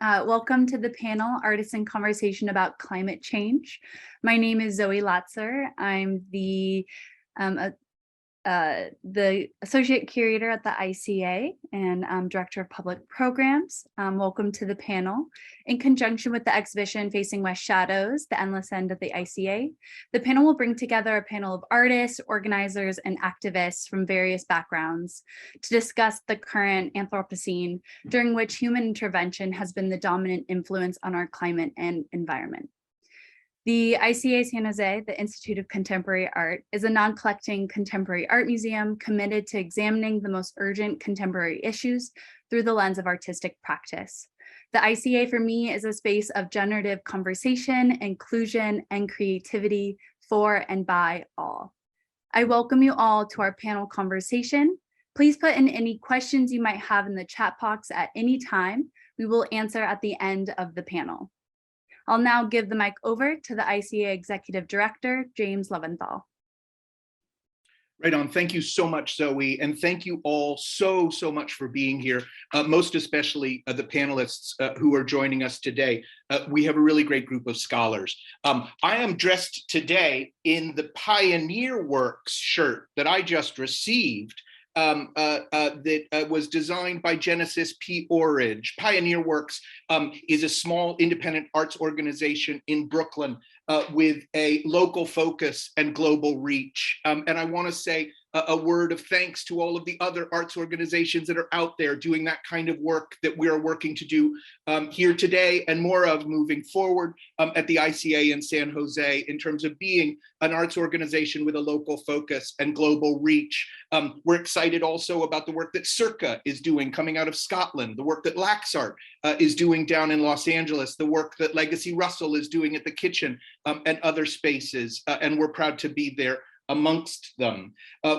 Welcome to the panel, Artists in Conversation about Climate Change. My name is Zoe Latzer. I'm the Associate Curator at the ICA and Director of Public Programs. Welcome to the panel. In conjunction with the exhibition Facing West Shadows, the Endless End of the ICA, the panel will bring together a panel of artists, organizers, and activists from various backgrounds to discuss the current Anthropocene, during which human intervention has been the dominant influence on our climate and environment. The ICA San Jose, the Institute of Contemporary Art, is a non-collecting contemporary art museum committed to examining the most urgent contemporary issues through the lens of artistic practice. The ICA for me is a space of generative conversation, inclusion, and creativity for and by all. I welcome you all to our panel conversation. Please put in any questions you might have in the chat box at any time. We will answer at the end of the panel. I'll now give the mic over to the ICA Executive Director, James Leventhal. Right on. Thank you so much, Zoe. And thank you all so much for being here, most especially the panelists who are joining us today. We have a really great group of scholars. I am dressed today in the Pioneer Works shirt that I just received. That was designed by Genesis P. Orridge. Pioneer Works is a small independent arts organization in Brooklyn with a local focus and global reach. And I want to say a word of thanks to all of the other arts organizations that are out there doing that kind of work that we are working to do here today and more of moving forward at the ICA in San Jose in terms of being an arts organization with a local focus and global reach. We're excited also about the work that Circa is doing coming out of Scotland, the work that Laxart is doing down in Los Angeles, the work that Legacy Russell is doing at the Kitchen and other spaces, and we're proud to be there amongst them.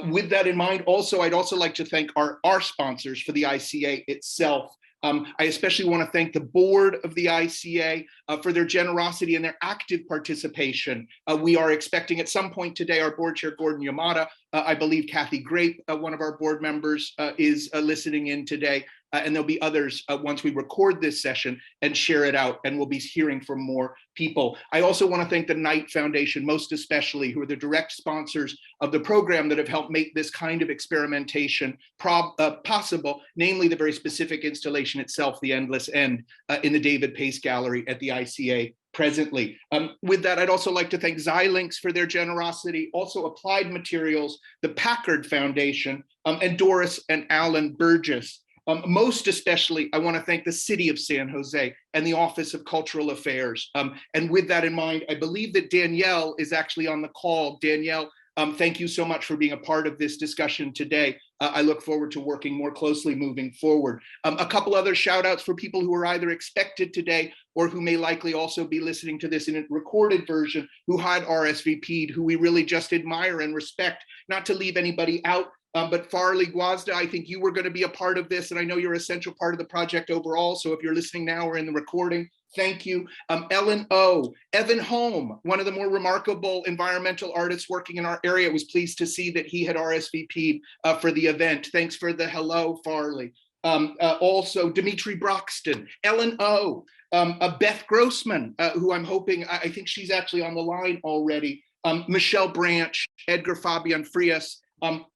With that in mind, I'd also like to thank our sponsors for the ICA itself. I especially want to thank the board of the ICA for their generosity and their active participation. We are expecting at some point today our board chair, Gordon Yamada, I believe Kathy Grape, one of our board members, is listening in today. And there'll be others once we record this session and share it out, and we'll be hearing from more people. I also want to thank the Knight Foundation, most especially, who are the direct sponsors of the program that have helped make this kind of experimentation possible, namely the very specific installation itself, The Endless End, in the David Pace Gallery at the ICA presently. With that, I'd also like to thank Xilinx for their generosity, also Applied Materials, the Packard Foundation, and Doris and Alan Burgess. Most especially, I want to thank the City of San Jose and the Office of Cultural Affairs. And with that in mind, I believe that Danielle is actually on the call. Danielle, thank you so much for being a part of this discussion today. I look forward to working more closely moving forward. A couple other shout outs for people who are either expected today or who may likely also be listening to this in a recorded version, who had RSVP'd, who we really just admire and respect, not to leave anybody out. But Farley Guazda, I think you were going to be a part of this, and I know you're a central part of the project overall. So if you're listening now or in the recording, thank you. Ellen O, Evan Holm, one of the more remarkable environmental artists working in our area, was pleased to see that he had RSVP'd for the event. Thanks for the hello, Farley. Also, Dimitri Broxton, Ellen O, Beth Grossman, who I'm hoping, I think she's actually on the line already, Michelle Branch, Edgar Fabian Frias.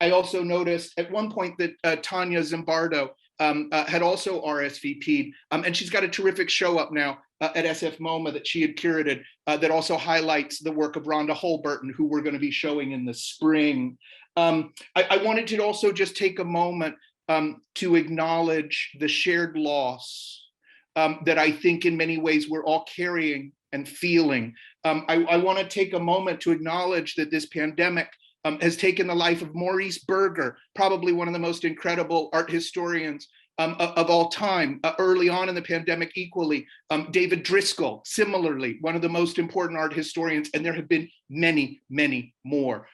I also noticed at one point that Tanya Zimbardo had also RSVP'd, and she's got a terrific show up now at SF MoMA that she had curated that also highlights the work of Rhonda Holberton, who we're going to be showing in the spring. I wanted to also just take a moment to acknowledge the shared loss that I think in many ways we're all carrying and feeling. I want to take a moment to acknowledge that this pandemic has taken the life of Maurice Berger, probably one of the most incredible art historians of all time. Early on in the pandemic, equally, David Driscoll, similarly, one of the most important art historians, and there have been many more.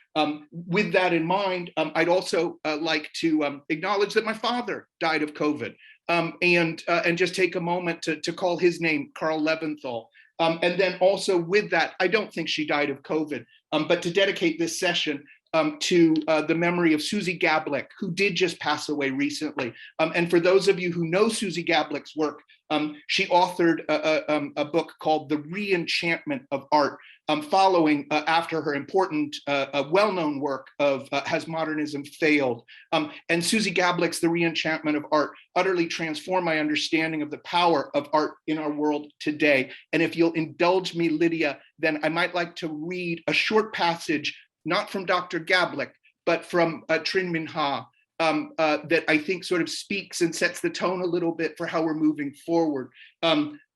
With that in mind, I'd also like to acknowledge that my father died of COVID, and just take a moment to call his name, Carl Leventhal. And then also with that, I don't think she died of COVID, but to dedicate this session to the memory of Susie Gablick, who did just pass away recently. And for those of you who know Susie Gablick's work, She authored a book called The Reenchantment of Art, following after her important, well-known work of Has Modernism Failed? And Susie Gablick's The Reenchantment of Art utterly transformed my understanding of the power of art in our world today. And if you'll indulge me, Lydia, then I might like to read a short passage, not from Dr. Gablick, but from Trinh Minh Ha, that I think sort of speaks and sets the tone a little bit for how we're moving forward.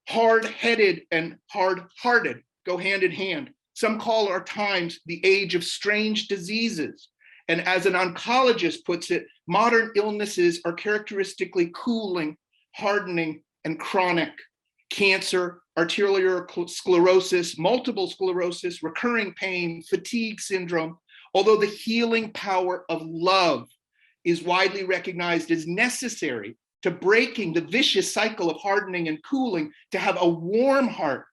Hard-headed and hard-hearted go hand in hand. Some call our times the age of strange diseases. And as an oncologist puts it, modern illnesses are characteristically cooling, hardening, and chronic. Cancer, arterial sclerosis, multiple sclerosis, recurring pain, fatigue syndrome, although the healing power of love is widely recognized as necessary to breaking the vicious cycle of hardening and cooling, to have a warm heart,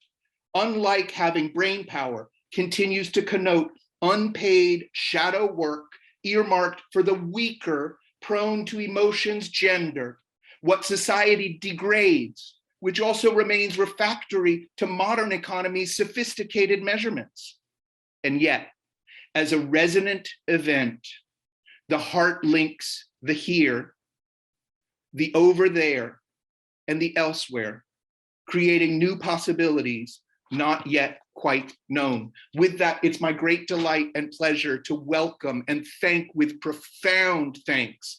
unlike having brain power, continues to connote unpaid shadow work earmarked for the weaker, prone to emotions gendered, what society degrades, which also remains refractory to modern economy's sophisticated measurements. And yet, as a resonant event, the heart links the here, the over there, and the elsewhere, creating new possibilities not yet quite known. With that, it's my great delight and pleasure to welcome and thank with profound thanks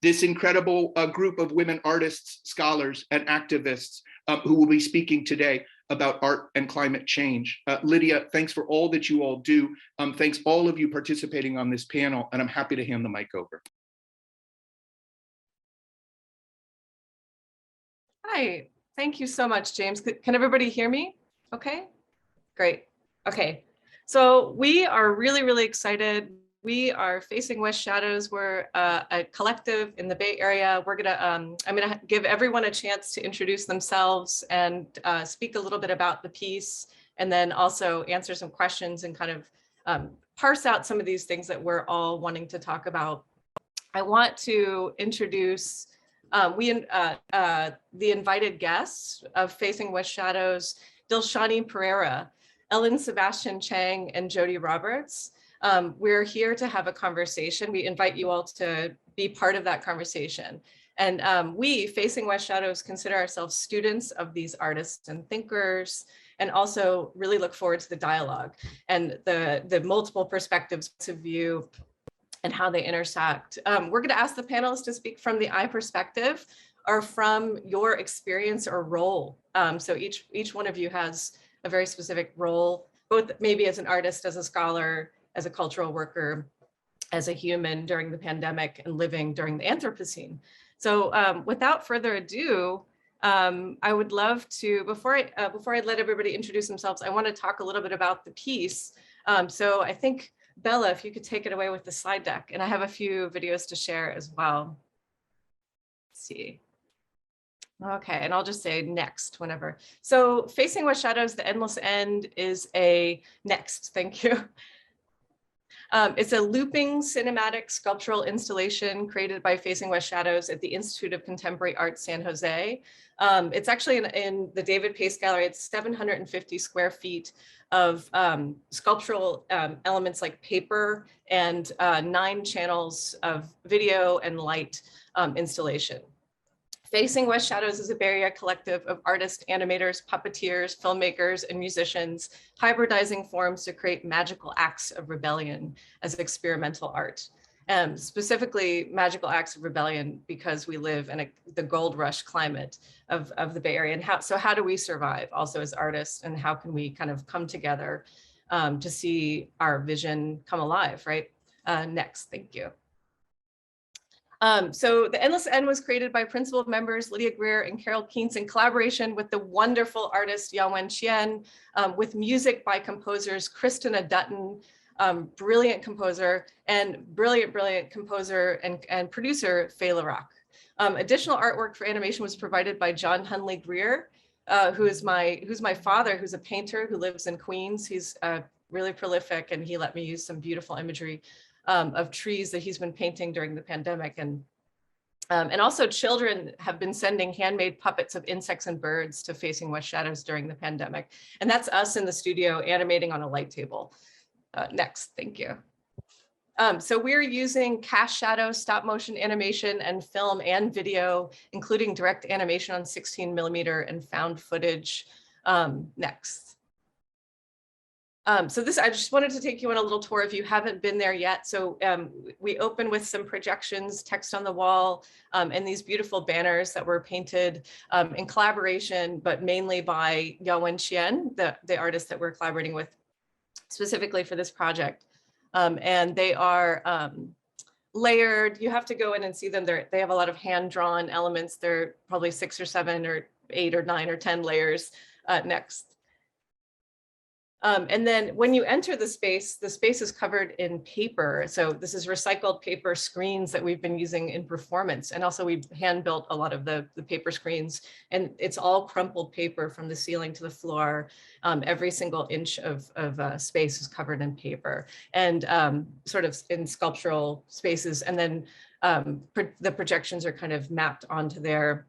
this incredible group of women artists, scholars, and activists who will be speaking today about art and climate change. Lydia, thanks for all that you all do. Thanks all of you participating on this panel, and I'm happy to hand the mic over. Hi, thank you so much, James. Can everybody hear me? Okay, great. Okay, so we are really excited. We are Facing West Shadows. We're a collective in the Bay Area. We're gonna, I'm gonna give everyone a chance to introduce themselves and speak a little bit about the piece, and then also answer some questions and kind of parse out some of these things that we're all wanting to talk about. I want to introduce the invited guests of Facing West Shadows: Dilshani Pereira, Ellen Sebastian Chang, and Jody Roberts. We're here to have a conversation. We invite you all to be part of that conversation. And we, Facing West Shadows, consider ourselves students of these artists and thinkers, and also really look forward to the dialogue and the multiple perspectives of view and how they intersect. We're going to ask the panelists to speak from the I perspective or from your experience or role. So each one of you has a very specific role, both maybe as an artist, as a scholar, as a cultural worker, as a human during the pandemic and living during the Anthropocene. So without further ado, I would love to, before I let everybody introduce themselves, I want to talk a little bit about the piece. So I think, Bella, if you could take it away with the slide deck, and I have a few videos to share as well. Let's see. Okay, and I'll just say next whenever. So Facing West Shadows, The Endless End is a next, thank you. It's a looping cinematic sculptural installation created by Facing West Shadows at the Institute of Contemporary Art San Jose. It's actually in the David Pace Gallery. It's 750 square feet of sculptural elements like paper and 9 channels of video and light installation. Facing West Shadows is a Bay Area collective of artists, animators, puppeteers, filmmakers, and musicians hybridizing forms to create magical acts of rebellion as experimental art. Specifically magical acts of rebellion because we live in the gold rush climate of the Bay Area. And how do we survive also as artists, and how can we kind of come together to see our vision come alive, right? Next, thank you. So The Endless End was created by principal members Lydia Greer and Carol Keens in collaboration with the wonderful artist Yawen Chien, with music by composers Christina Dutton, brilliant composer, and brilliant composer and producer Faye LaRock. Additional artwork for animation was provided by John Hunley Greer, who's my father, who's a painter who lives in Queens. He's really prolific, and he let me use some beautiful imagery of trees that he's been painting during the pandemic. And And also children have been sending handmade puppets of insects and birds to Facing West Shadows during the pandemic. And that's us in the studio animating on a light table. Next, thank you. So we're using cast shadow, stop motion animation, and film and video, including direct animation on 16mm and found footage. Next. So I just wanted to take you on a little tour if you haven't been there yet. So we open with some projections, text on the wall, and these beautiful banners that were painted in collaboration, but mainly by Yawen Qian, the artist that we're collaborating with specifically for this project. And they are layered. You have to go in and see them. They have a lot of hand-drawn elements. They're probably 6 or 7 or 8 or 9 or 10 layers. Next. And then when you enter the space is covered in paper. So this is recycled paper screens that we've been using in performance. And also we've hand built a lot of the paper screens, and it's all crumpled paper from the ceiling to the floor. Every single inch of space is covered in paper, and sort of in sculptural spaces. And then the projections are kind of mapped onto there.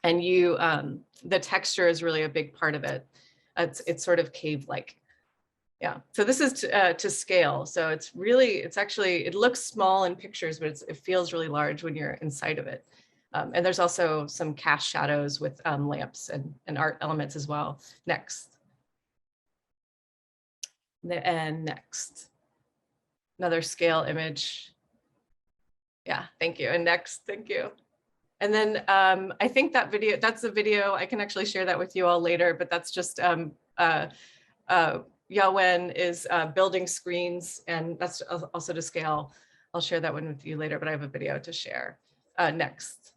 And the texture is really a big part of it. It's sort of cave-like. Yeah, so this is to scale. So it looks small in pictures, but it feels really large when you're inside of it. And there's also some cast shadows with lamps and art elements as well. Next. And next. Another scale image. Yeah, thank you. And next, thank you. And then I think that's the video. I can actually share that with you all later, but that's just Yawen is building screens, and that's also to scale. I'll share that one with you later, but I have a video to share. Next.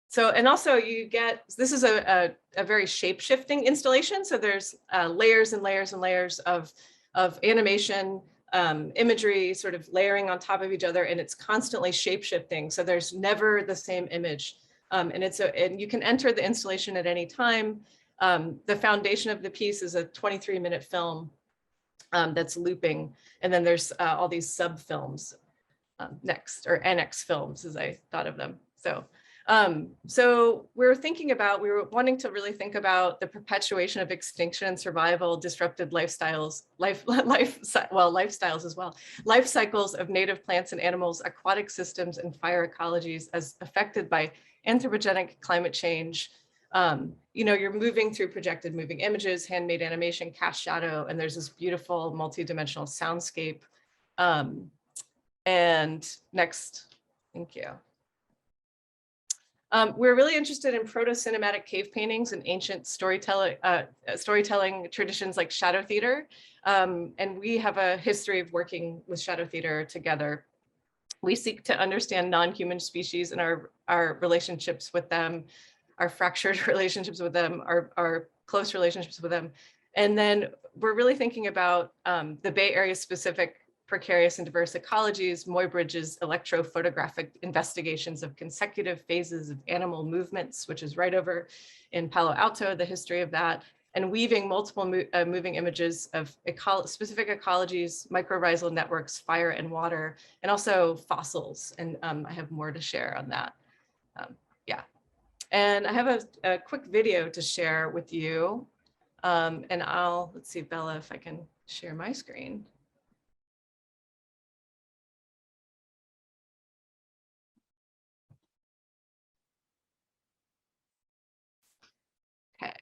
So, and also this is a very shape-shifting installation. So there's layers and layers and layers of animation, imagery sort of layering on top of each other, and it's constantly shape-shifting. So there's never the same image. And you can enter the installation at any time. The foundation of the piece is a 23-minute film that's looping. And then there's all these sub-films next, or annex films as I thought of them. So we were wanting to really think about the perpetuation of extinction and survival, disrupted lifestyles as well, life cycles of native plants and animals, aquatic systems, and fire ecologies as affected by anthropogenic climate change. You're moving through projected moving images, handmade animation, cast shadow, and there's this beautiful multi-dimensional soundscape. And next, thank you. We're really interested in proto-cinematic cave paintings and ancient storytelling traditions like shadow theater. And we have a history of working with shadow theater together. We seek to understand non-human species and our relationships with them, our fractured relationships with them, our close relationships with them. And then we're really thinking about the Bay Area specific precarious and diverse ecologies, Muybridge's electrophotographic investigations of consecutive phases of animal movements, which is right over in Palo Alto, the history of that, and weaving multiple moving images of specific ecologies, mycorrhizal networks, fire and water, and also fossils. And I have more to share on that. Yeah. And I have a quick video to share with you. And let's see, Bella, if I can share my screen. Okay.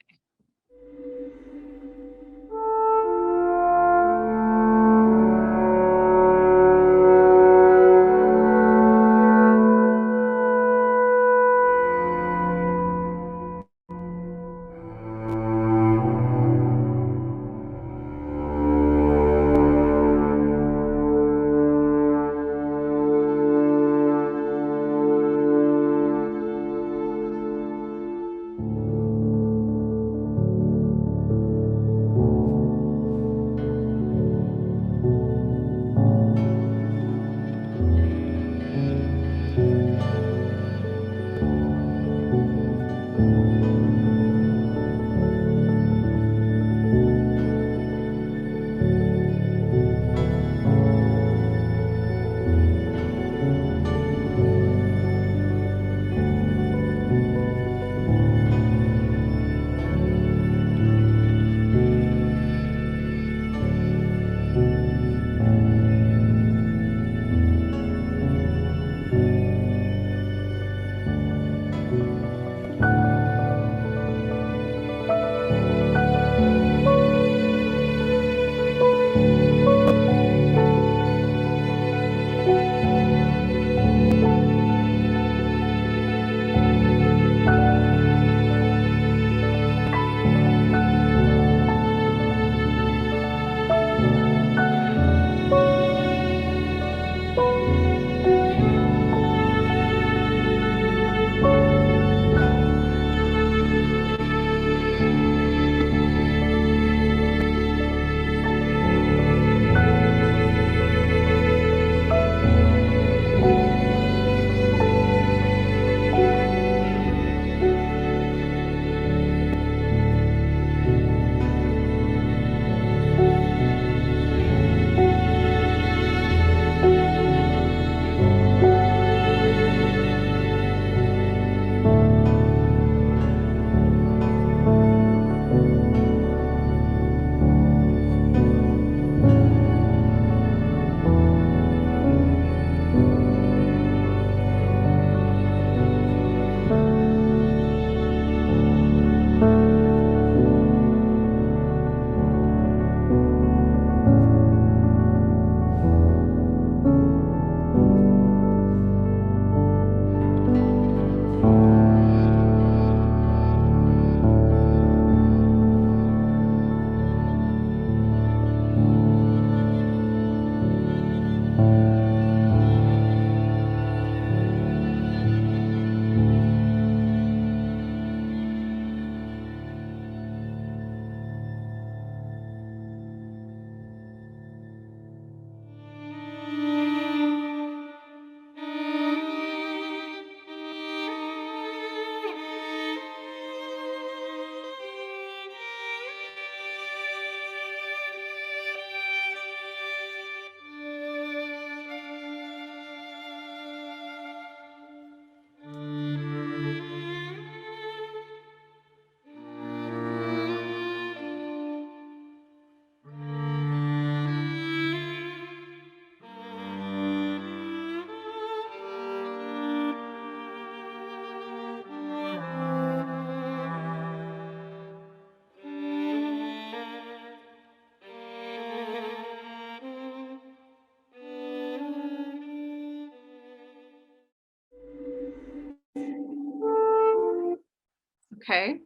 Okay.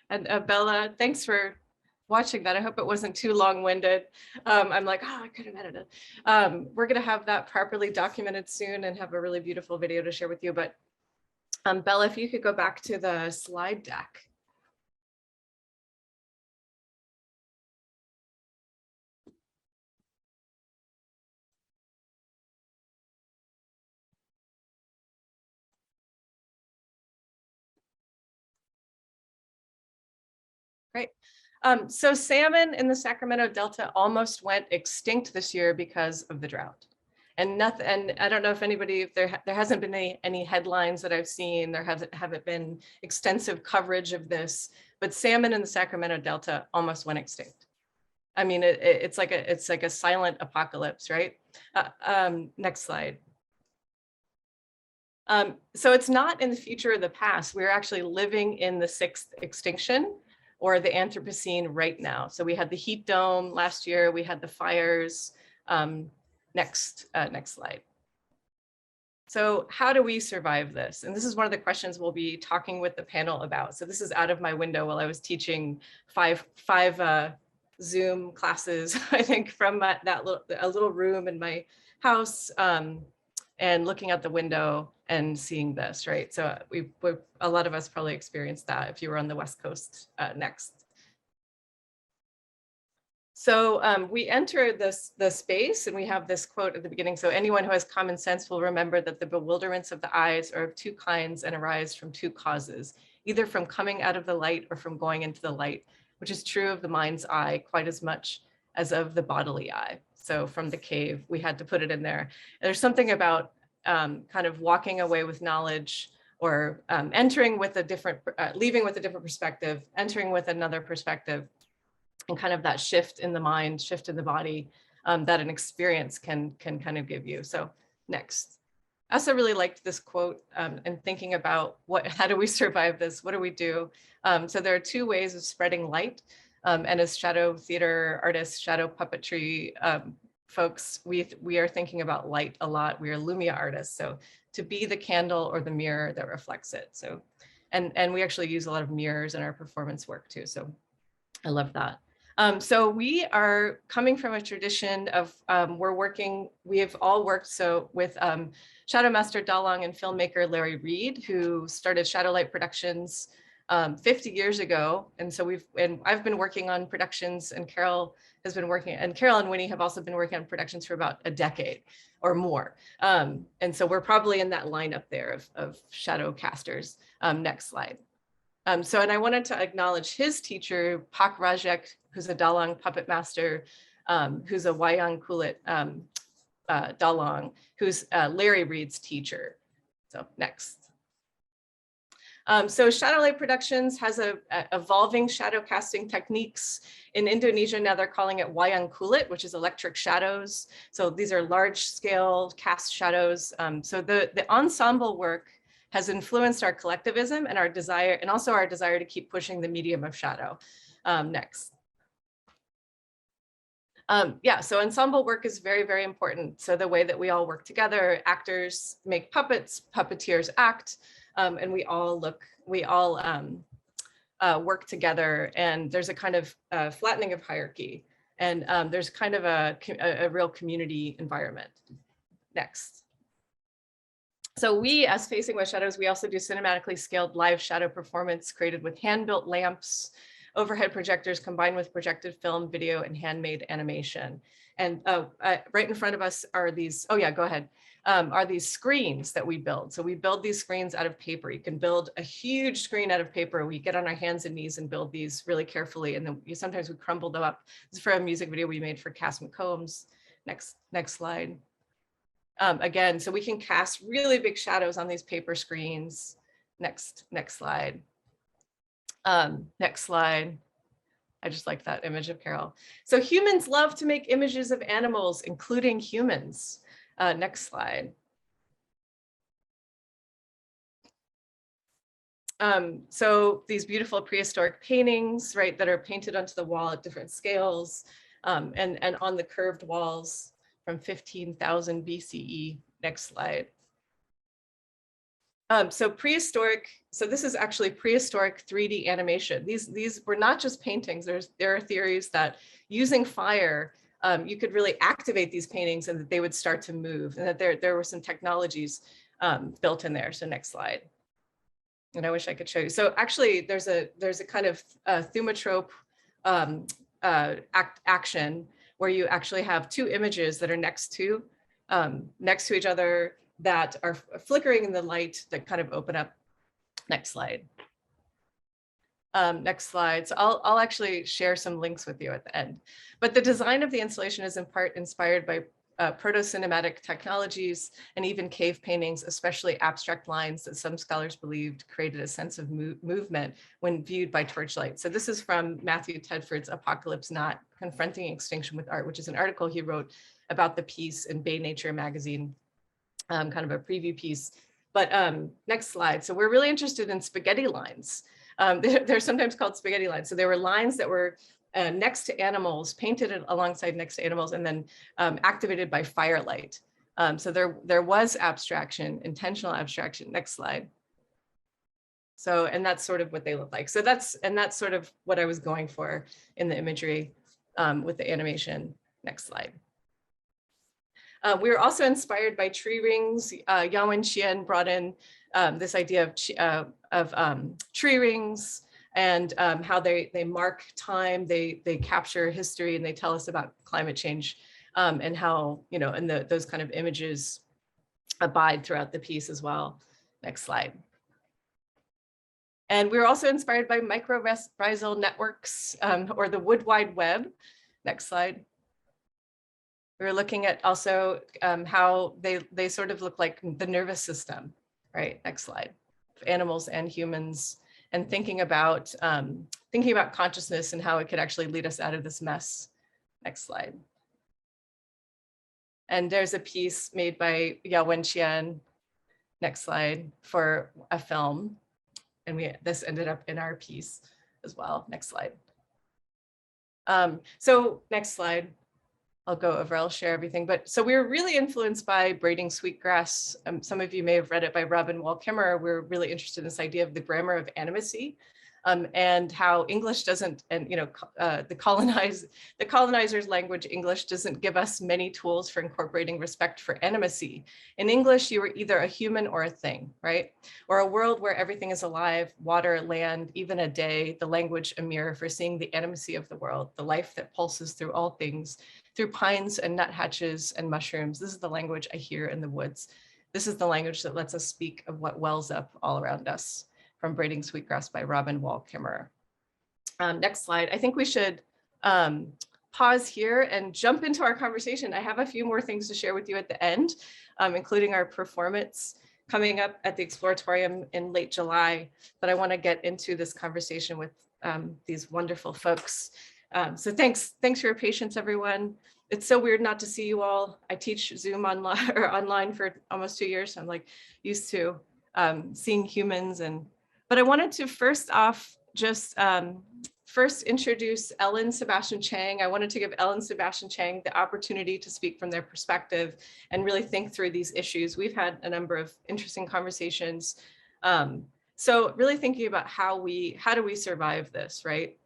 And Bella, thanks for watching that. I hope it wasn't too long-winded. I'm like, oh, I could have edited. We're going to have that properly documented soon and have a really beautiful video to share with you. But Bella, if you could go back to the slide deck. Great. So salmon in the Sacramento Delta almost went extinct this year because of the drought. And nothing, and I don't know if anybody, if there hasn't been any headlines that I've seen, there haven't been extensive coverage of this, but salmon in the Sacramento Delta almost went extinct. I mean, it's like a silent apocalypse, right? Next slide. So it's not in the future or the past. We're actually living in the 6th extinction, or the Anthropocene right now. So we had the heat dome last year, we had the fires. Next slide. So how do we survive this? And this is one of the questions we'll be talking with the panel about. So this is out of my window while I was teaching five Zoom classes, I think, from a little room in my house, and looking out the window and seeing this, right? So a lot of us probably experienced that if you were on the West Coast. Next. So we enter the space and we have this quote at the beginning. So anyone who has common sense will remember that the bewilderments of the eyes are of two kinds and arise from two causes, either from coming out of the light or from going into the light, which is true of the mind's eye quite as much as of the bodily eye. So from the cave, we had to put it in there. There's something about kind of walking away with knowledge, or entering with a different, leaving with a different perspective, entering with another perspective, and kind of that shift in the mind, shift in the body, that an experience can kind of give you. So next. I also really liked this quote, and thinking about how do we survive this? What do we do? So there are two ways of spreading light. And as shadow theater artists, shadow puppetry folks, we are thinking about light a lot. We are Lumia artists. So to be the candle or the mirror that reflects it. So, and we actually use a lot of mirrors in our performance work too. So I love that. So we are coming from a tradition of, we have all worked with Shadow Master Dalong and filmmaker Larry Reed, who started Shadowlight Productions 50 years ago. And so I've been working on productions, and Carol and Winnie have also been working on productions for about a decade or more. And so we're probably in that lineup there of shadow casters. Next slide. And I wanted to acknowledge his teacher, Pak Rajek, who's a Dalong puppet master, who's a Wayang Kulit Dalong, who's Larry Reed's teacher. So next. So Shadowlight Productions has evolving shadow casting techniques. In Indonesia now they're calling it Wayang Kulit, which is electric shadows. So these are large scale cast shadows. So the ensemble work has influenced our collectivism and our desire, and also our desire to keep pushing the medium of shadow. Next. Yeah, so ensemble work is very, very important. So the way that we all work together, actors make puppets, puppeteers act, and we all work together, and there's a kind of flattening of hierarchy, and there's kind of a real community environment. Next. So we, as Facing West Shadows, we also do cinematically scaled live shadow performance created with hand-built lamps, overhead projectors combined with projected film, video, and handmade animation. And right in front of us are these, oh yeah, go ahead, are these screens that we build. So we build these screens out of paper. You can build a huge screen out of paper. We get on our hands and knees and build these really carefully. And then sometimes we crumble them up. This is for a music video we made for Cass McCombs. Next slide. Again, so we can cast really big shadows on these paper screens. Next slide. Next slide. I just like that image of Carol. So humans love to make images of animals, including humans. Next slide. So these beautiful prehistoric paintings, right, that are painted onto the wall at different scales, and on the curved walls from 15,000 BCE. Next slide. So prehistoric, so this is actually prehistoric 3D animation. These were not just paintings. There are theories that using fire, you could really activate these paintings and that they would start to move, and that there were some technologies built in there. So next slide. And I wish I could show you. So actually there's a kind of thaumatrope action where you actually have two images that are next to each other that are flickering in the light that kind of open up. Next slide. Next slide. So I'll actually share some links with you at the end. But the design of the installation is in part inspired by proto-cinematic technologies and even cave paintings, especially abstract lines that some scholars believed created a sense of movement when viewed by torchlight. So this is from Matthew Tedford's Apocalypse Not: Confronting Extinction with Art, which is an article he wrote about the piece in Bay Nature magazine, kind of a preview piece. But next slide. So we're really interested in spaghetti lines. They're sometimes called spaghetti lines. So there were lines that were next to animals, painted alongside next to animals, and then activated by firelight. So there was abstraction, intentional abstraction. Next slide. So, and that's sort of what they look like. So that's sort of what I was going for in the imagery with the animation. Next slide. We were also inspired by tree rings. Yao Wenxian brought in this idea of tree rings and how they mark time, they capture history, and they tell us about climate change and how, you know, and those kind of images abide throughout the piece as well. Next slide. And we were also inspired by mycorrhizal networks or the Wood Wide Web. Next slide. We were looking at also how they sort of look like the nervous system, right? Next slide. Animals and humans, and thinking about consciousness and how it could actually lead us out of this mess. Next slide. And there's a piece made by Yao Wenxian. Next slide, for a film, and this ended up in our piece as well. Next slide. So next slide. I'll go over, I'll share everything. But so we were really influenced by Braiding Sweetgrass. Some of you may have read it by Robin Wall Kimmerer. We're really interested in this idea of the grammar of animacy and how English doesn't, and you know, the colonizer's language, English, doesn't give us many tools for incorporating respect for animacy. In English, you were either a human or a thing, right? Or a world where everything is alive, water, land, even a day, the language a mirror for seeing the animacy of the world, the life that pulses through all things, through pines and nuthatches and mushrooms. This is the language I hear in the woods. This is the language that lets us speak of what wells up all around us. From Braiding Sweetgrass by Robin Wall Kimmerer. Next slide. I think we should pause here and jump into our conversation. I have a few more things to share with you at the end, including our performance coming up at the Exploratorium in late July. But I want to get into this conversation with these wonderful folks. So thanks for your patience, everyone. It's so weird not to see you all. I teach Zoom online for almost 2 years. So I'm like used to seeing humans. But I wanted to first off just first introduce Ellen Sebastian Chang. I wanted to give Ellen Sebastian Chang the opportunity to speak from their perspective and really think through these issues. We've had a number of interesting conversations. So really thinking about how do we survive this, right?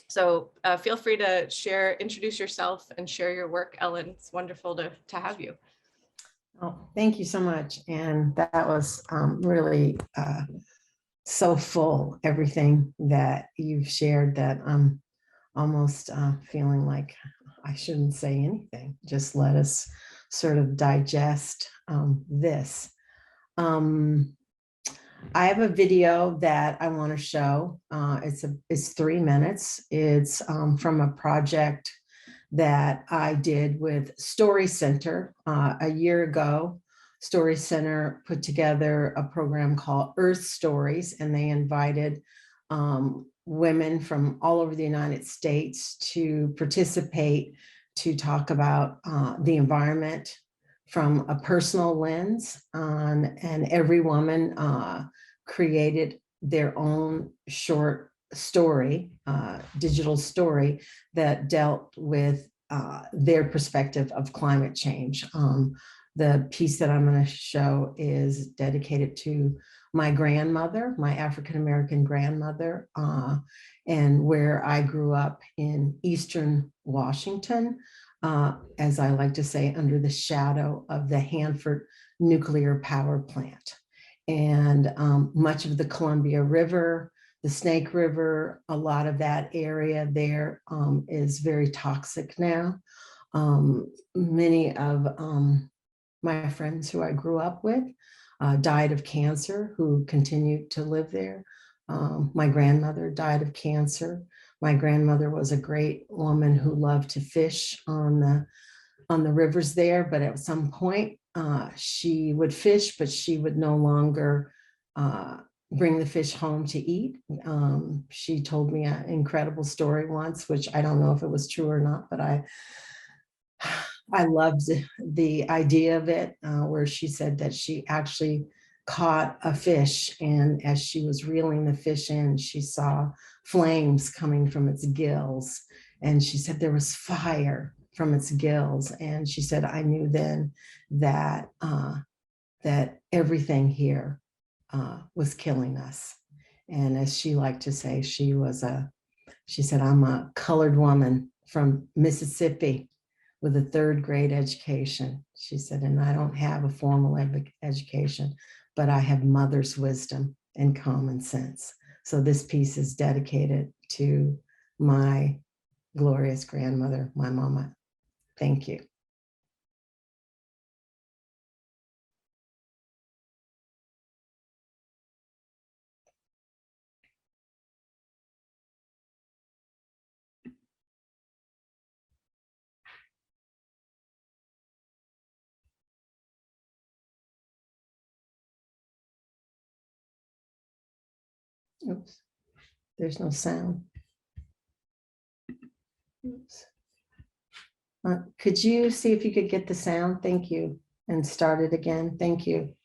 So feel free to introduce yourself and share your work, Ellen. It's wonderful to have you. Oh, thank you so much. And that was really so full, everything that you've shared, that I'm almost feeling like I shouldn't say anything. Just let us sort of digest this. I have a video that I want to show. It's 3 minutes. It's from a project that I did with Story Center a year ago. Story Center put together a program called Earth Stories, and they invited women from all over the United States to participate, to talk about the environment from a personal lens. And every woman created their own short story, digital story, that dealt with their perspective of climate change. The piece that I'm going to show is dedicated to my grandmother, my African-American grandmother, and where I grew up in Eastern Washington, as I like to say, under the shadow of the Hanford nuclear power plant. And much of the Columbia River, the Snake River, a lot of that area there is very toxic now. Many of my friends who I grew up with died of cancer, who continued to live there. My grandmother died of cancer. My grandmother was a great woman who loved to fish on the rivers there, but at some point she would fish, but she would no longer bring the fish home to eat. She told me an incredible story once, which I don't know if it was true or not, but I loved the idea of it, where she said that she actually caught a fish, and as she was reeling the fish in, she saw flames coming from its gills, and she said there was fire from its gills, and she said, I knew then that that everything here was killing us. And as she liked to say, she said, I'm a colored woman from Mississippi with a third grade education. She said, and I don't have a formal education, but I have mother's wisdom and common sense. So this piece is dedicated to my glorious grandmother, my mama. Thank you. Oops, there's no sound. Oops. Could you see if you could get the sound? Thank you. And start it again. Thank you.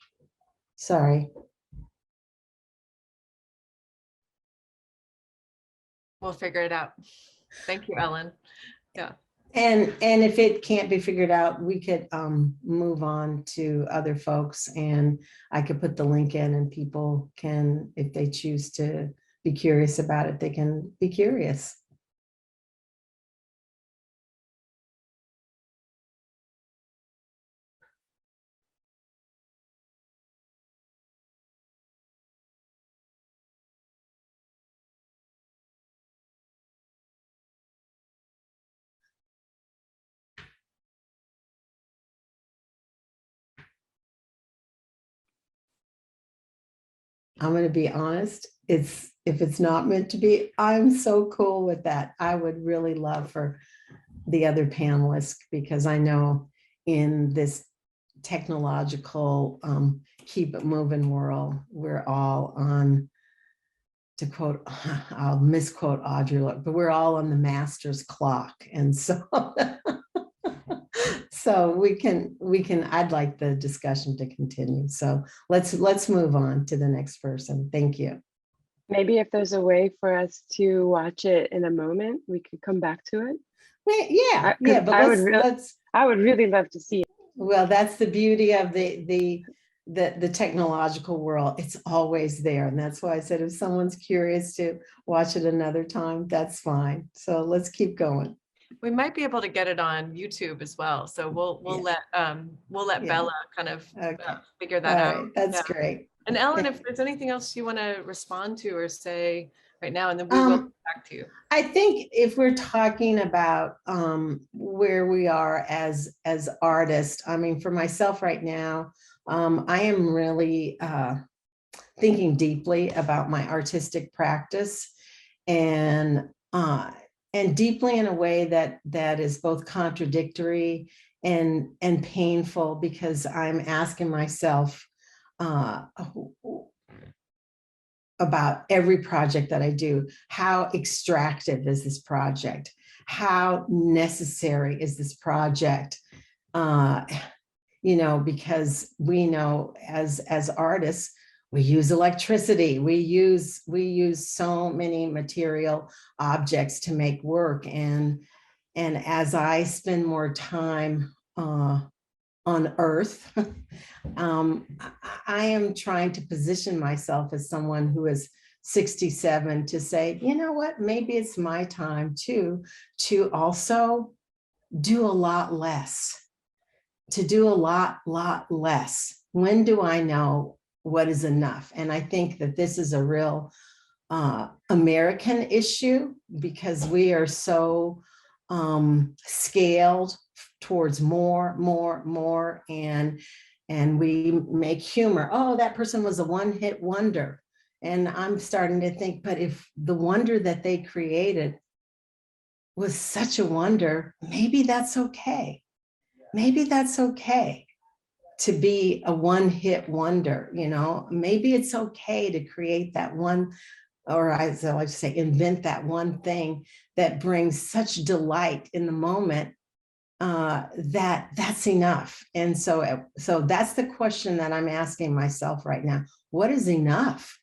Sorry. We'll figure it out. Thank you, Ellen. Yeah. And if it can't be figured out, we could move on to other folks, and I could put the link in, and people can, if they choose to be curious about it, they can be curious. I'm going to be honest, if it's not meant to be, I'm so cool with that. I would really love for the other panelists, because I know in this technological keep it moving world, we're all on, to quote, I'll misquote Audre Lorde, but we're all on the master's clock. And so so we can, I'd like the discussion to continue. So let's move on to the next person. Thank you. Maybe if there's a way for us to watch it in a moment, we could come back to it. Well, yeah, but I would really love to see it. Well, that's the beauty of the technological world. It's always there. And that's why I said, if someone's curious to watch it another time, that's fine. So let's keep going. We might be able to get it on YouTube as well. So we'll let Bella kind of figure that out. Right. That's great. And Ellen, if there's anything else you want to respond to or say right now, and then we will come back to you. I think if we're talking about where we are as artists, I mean, for myself right now, I am really thinking deeply about my artistic practice, and deeply in a way that is both contradictory and painful, because I'm asking myself about every project that I do. How extractive is this project? How necessary is this project? You know, because we know as artists, we use electricity, we use so many material objects to make work. And as I spend more time on earth. I am trying to position myself as someone who is 67 to say, you know what, maybe it's my time too, to also do a lot less, to do a lot less. When do I know what is enough? And I think that this is a real American issue, because we are so scaled towards more, and we make humor. Oh, that person was a one-hit wonder. And I'm starting to think, but if the wonder that they created was such a wonder, maybe that's okay. Maybe that's okay to be a one-hit wonder, you know. Maybe it's okay to create that one, or as I like to say, invent that one thing that brings such delight in the moment, that's enough. And so that's the question that I'm asking myself right now. What is enough?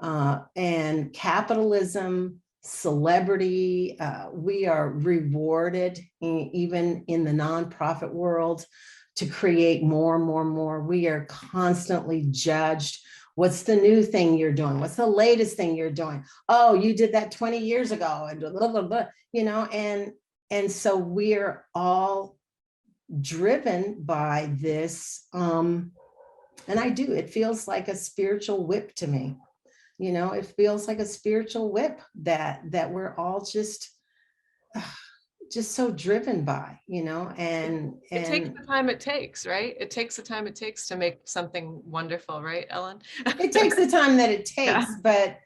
And capitalism, celebrity, we are rewarded even in the nonprofit world to create more. We are constantly judged. What's the new thing you're doing? What's the latest thing you're doing? Oh, you did that 20 years ago, and blah, blah, blah, you know, and so we're all driven by this. And it feels like a spiritual whip to me. You know, it feels like a spiritual whip that we're all just so driven by, you know, and it takes the time it takes, right? It takes the time it takes to make something wonderful, right, Ellen? It takes the time that it takes, Yeah. but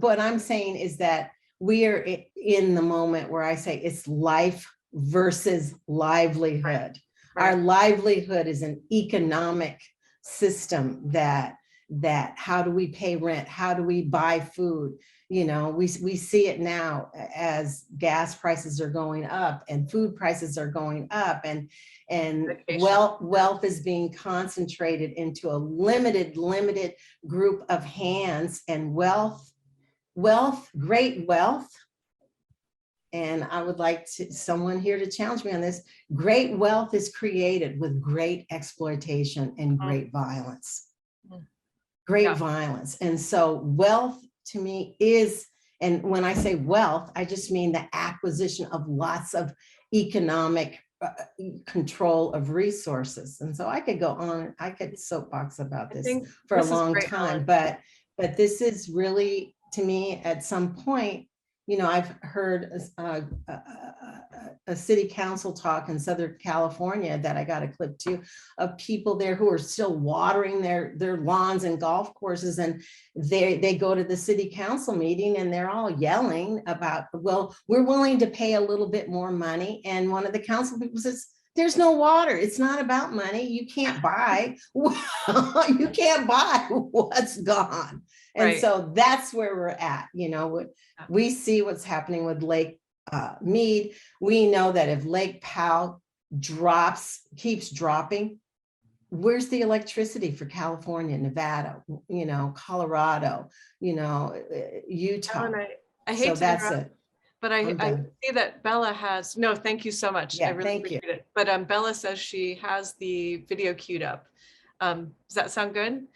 what I'm saying is that we are in the moment where I say it's life versus livelihood. Right. Our livelihood is an economic system that how do we pay rent? How do we buy food? You know, we see it now as gas prices are going up and food prices are going up, and wealth is being concentrated into a limited group of hands, and great wealth. And I would like someone here to challenge me on this. Great wealth is created with great exploitation and great violence. Great violence. And so wealth to me is, and when I say wealth, I just mean the acquisition of lots of economic control of resources. And so I could go on, I could soapbox about this for a long time, but this is really, to me, at some point, you know, I've heard a city council talk in Southern California that I got a clip to, of people there who are still watering their lawns and golf courses, and they go to the city council meeting and they're all yelling about, well, we're willing to pay a little bit more money. And one of the council people says, there's no water. It's not about money. You can't buy, you can't buy what's gone. And so that's where we're at. You know, we see what's happening with Lake Mead. We know that if Lake Powell keeps dropping, where's the electricity for California, Nevada, you know, Colorado, you know, Utah? Ellen, I hate to that's interrupt, it. but I see that Bella has, no, thank you so much. Yeah, I really appreciate it. But Bella says she has the video queued up. Does that sound good?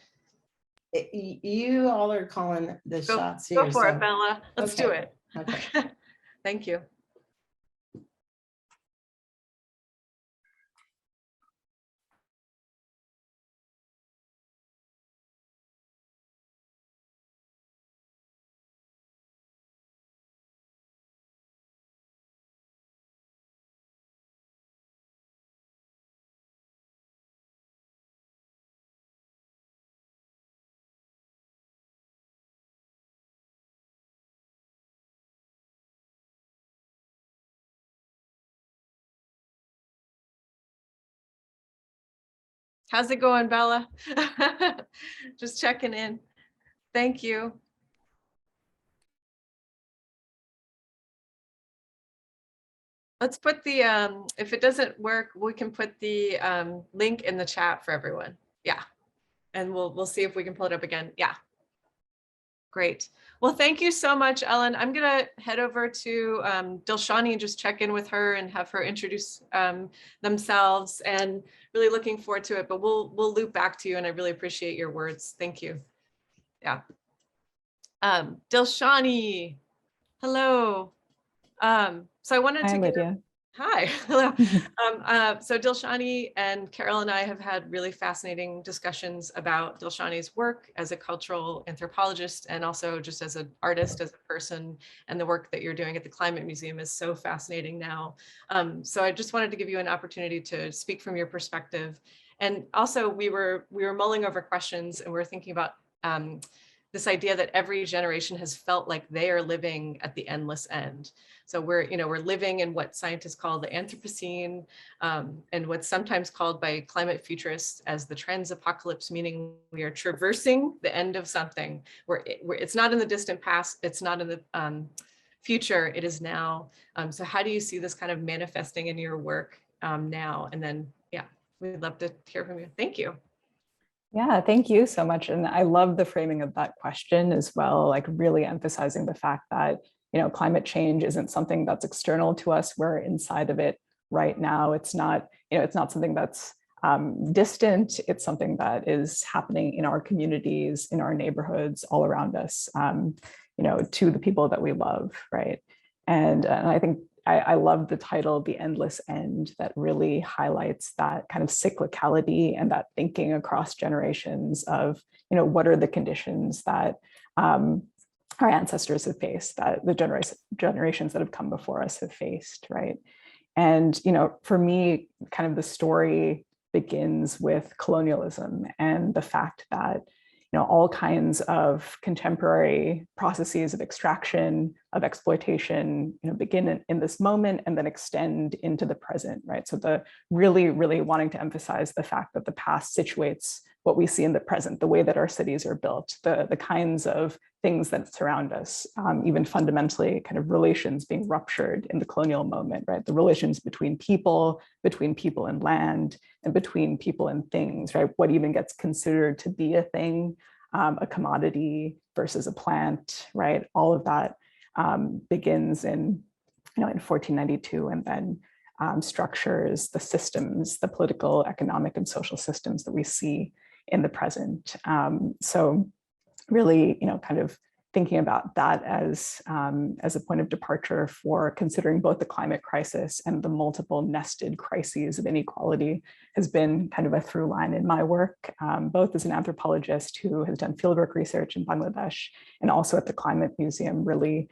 You all are calling the shots here. Go for it, Bella. Let's do it. Okay. Thank you. How's it going, Bella? Just checking in. Thank you. Let's put the, if it doesn't work, we can put the link in the chat for everyone. Yeah. And we'll see if we can pull it up again. Yeah. Great. Well, thank you so much, Ellen. I'm going to head over to Dilshani and just check in with her and have her introduce themselves, and really looking forward to it. But we'll loop back to you, and I really appreciate your words. Thank you. Yeah. Dilshani, hello. So I wanted Hi, to get Lydia. Hi, hello. So Dilshani and Carol and I have had really fascinating discussions about Dilshani's work as a cultural anthropologist, and also just as an artist, as a person, and the work that you're doing at the Climate Museum is so fascinating now. So I just wanted to give you an opportunity to speak from your perspective. And also we were mulling over questions, and we were thinking about this idea that every generation has felt like they are living at the endless end. So we're living in what scientists call the Anthropocene, and what's sometimes called by climate futurists as the trans apocalypse, meaning we are traversing the end of something where it's not in the distant past, it's not in the future, it is now. So how do you see this kind of manifesting in your work now? And then, yeah, we'd love to hear from you. Thank you. Yeah, thank you so much. And I love the framing of that question as well, like really emphasizing the fact that, climate change isn't something that's external to us. We're inside of it right now. It's not, it's not something that's distant. It's something that is happening in our communities, in our neighborhoods, all around us, to the people that we love, right? And I think I love the title, The Endless End, that really highlights that kind of cyclicality and that thinking across generations of, what are the conditions that our ancestors have faced, that the generations that have come before us have faced, right? And, for me, kind of the story begins with colonialism and the fact that all kinds of contemporary processes of extraction, of exploitation, begin in this moment and then extend into the present, right? So the really, really wanting to emphasize the fact that the past situates what we see in the present, the way that our cities are built, the kinds of things that surround us, even fundamentally kind of relations being ruptured in the colonial moment, right? The relations between people and land, and between people and things, right? What even gets considered to be a thing, a commodity versus a plant, right? All of that begins in 1492, and then structures the systems, the political, economic, and social systems that we see in the present. So really, kind of thinking about that as a point of departure for considering both the climate crisis and the multiple nested crises of inequality has been kind of a through line in my work, both as an anthropologist who has done fieldwork research in Bangladesh, and also at the Climate Museum, really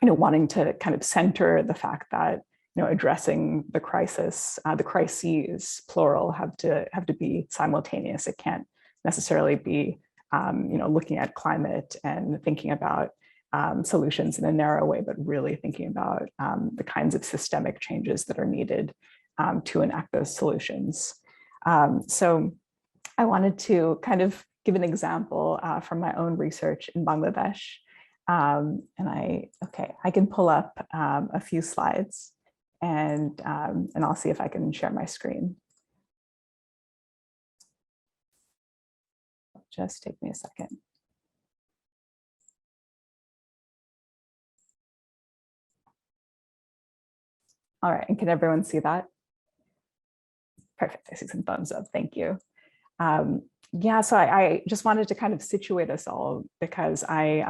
wanting to kind of center the fact that addressing the crisis, the crises, plural, have to be simultaneous. It can't necessarily be looking at climate and thinking about solutions in a narrow way, but really thinking about the kinds of systemic changes that are needed to enact those solutions. So I wanted to kind of give an example from my own research in Bangladesh. And I can pull up a few slides, and I'll see if I can share my screen. Just take me a second. All right, and can everyone see that? Perfect, I see some thumbs up, thank you. Yeah, so I just wanted to kind of situate us all, because I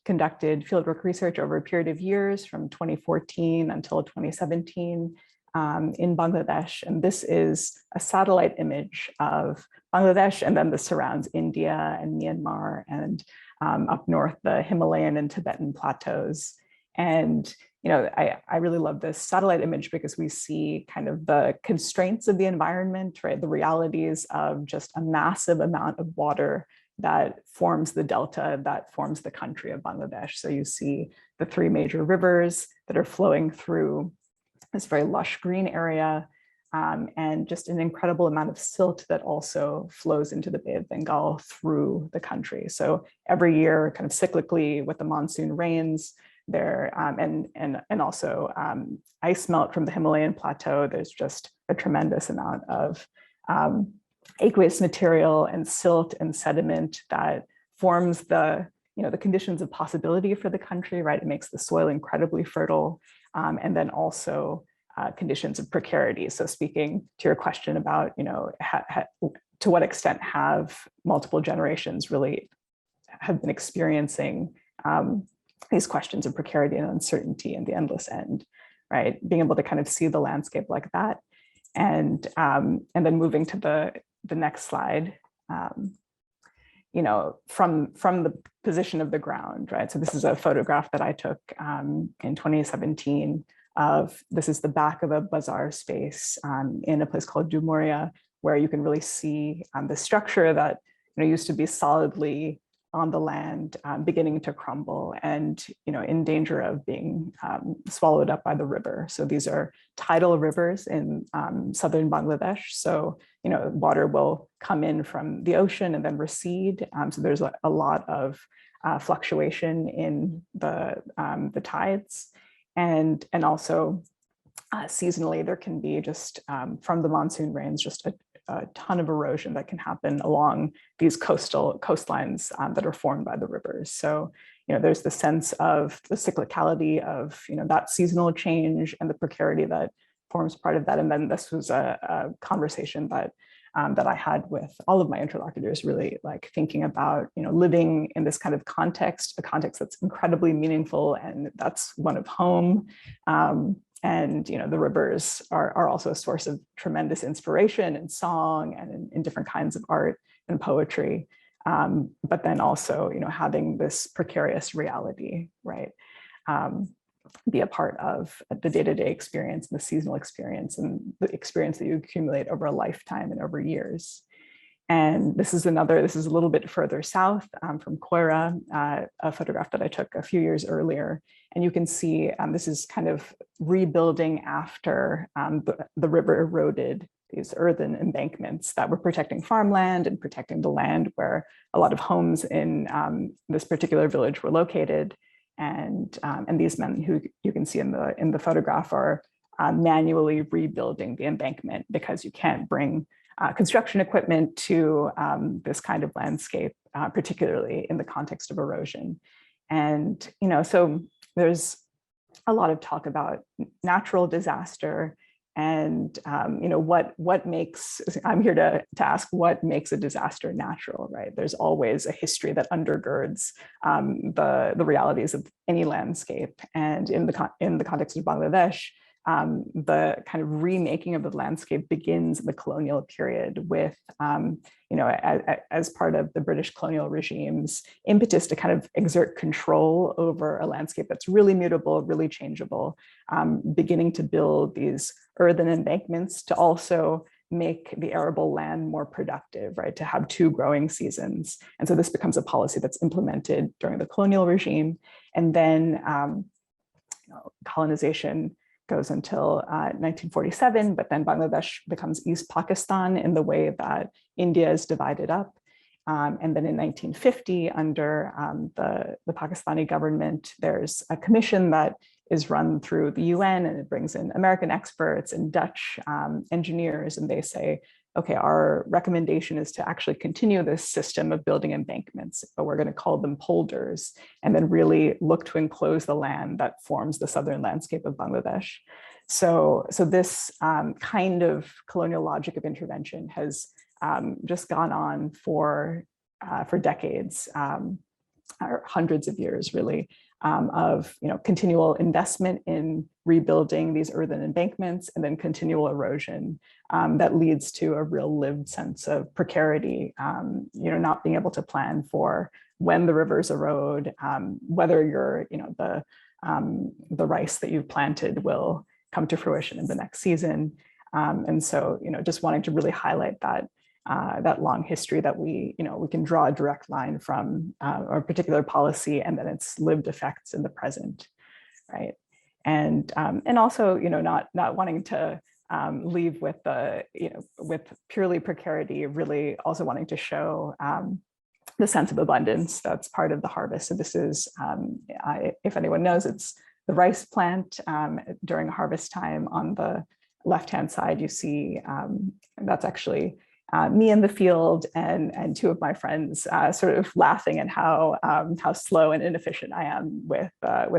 conducted fieldwork research over a period of years from 2014 until 2017 in Bangladesh. And this is a satellite image of Bangladesh, and then this surrounds India and Myanmar, and up north, the Himalayan and Tibetan plateaus. And I really love this satellite image because we see kind of the constraints of the environment, right? The realities of just a massive amount of water that forms the delta that forms the country of Bangladesh. So you see the three major rivers that are flowing through this very lush green area, and just an incredible amount of silt that also flows into the Bay of Bengal through the country. So every year, kind of cyclically with the monsoon rains, there and also ice melt from the Himalayan plateau, there's just a tremendous amount of aqueous material and silt and sediment that forms the the conditions of possibility for the country, right? It makes the soil incredibly fertile. And then also conditions of precarity. So speaking to your question about, to what extent have multiple generations really have been experiencing these questions of precarity and uncertainty and the endless end, right? Being able to kind of see the landscape like that. And then moving to the next slide, from the position of the ground, right? So this is a photograph that I took in 2017 this is the back of a bazaar space in a place called Dumoria, where you can really see the structure that used to be solidly on the land beginning to crumble and in danger of being swallowed up by the river. So these are tidal rivers in southern Bangladesh. So water will come in from the ocean and then recede. So there's a lot of fluctuation in the tides, and also seasonally there can be just from the monsoon rains just a ton of erosion that can happen along these coastlines that are formed by the rivers. So, there's the sense of the cyclicality of, that seasonal change and the precarity that forms part of that. And then this was a conversation that I had with all of my interlocutors, really like thinking about, living in this kind of context, a context that's incredibly meaningful, and that's one of home. And the rivers are also a source of tremendous inspiration and song and in different kinds of art and poetry. But then also, having this precarious reality, right? Be a part of the day-to-day experience and the seasonal experience and the experience that you accumulate over a lifetime and over years. And this is a little bit further south from Koira, a photograph that I took a few years earlier. And you can see this is kind of rebuilding after the river eroded these earthen embankments that were protecting farmland and protecting the land where a lot of homes in this particular village were located. And these men who you can see in the photograph are manually rebuilding the embankment because you can't bring construction equipment to this kind of landscape, particularly in the context of erosion. And, so there's a lot of talk about natural disaster and, what makes, I'm here to ask what makes a disaster natural, right? There's always a history that undergirds the realities of any landscape. And in the context of Bangladesh, the kind of remaking of the landscape begins in the colonial period with, as part of the British colonial regime's impetus to kind of exert control over a landscape that's really mutable, really changeable, beginning to build these earthen embankments to also make the arable land more productive, right? To have 2 growing seasons. And so this becomes a policy that's implemented during the colonial regime. And then colonization goes until 1947, but then Bangladesh becomes East Pakistan in the way that India is divided up. And then in 1950, under the Pakistani government, there's a commission that is run through the UN, and it brings in American experts and Dutch engineers, and they say, okay, our recommendation is to actually continue this system of building embankments, but we're going to call them polders, and then really look to enclose the land that forms the southern landscape of Bangladesh. So this kind of colonial logic of intervention has just gone on for decades, or hundreds of years, really, of continual investment in rebuilding these earthen embankments and then continual erosion that leads to a real lived sense of precarity, not being able to plan for when the rivers erode, whether the rice that you've planted will come to fruition in the next season. And so, just wanting to really highlight that long history that we can draw a direct line from a particular policy and then its lived effects in the present, right? And also, not wanting to leave with with purely precarity, really also wanting to show the sense of abundance that's part of the harvest. So this is, if anyone knows, it's the rice plant during harvest time. On the left-hand side, you see that's actually me in the field and two of my friends sort of laughing at how slow and inefficient I am with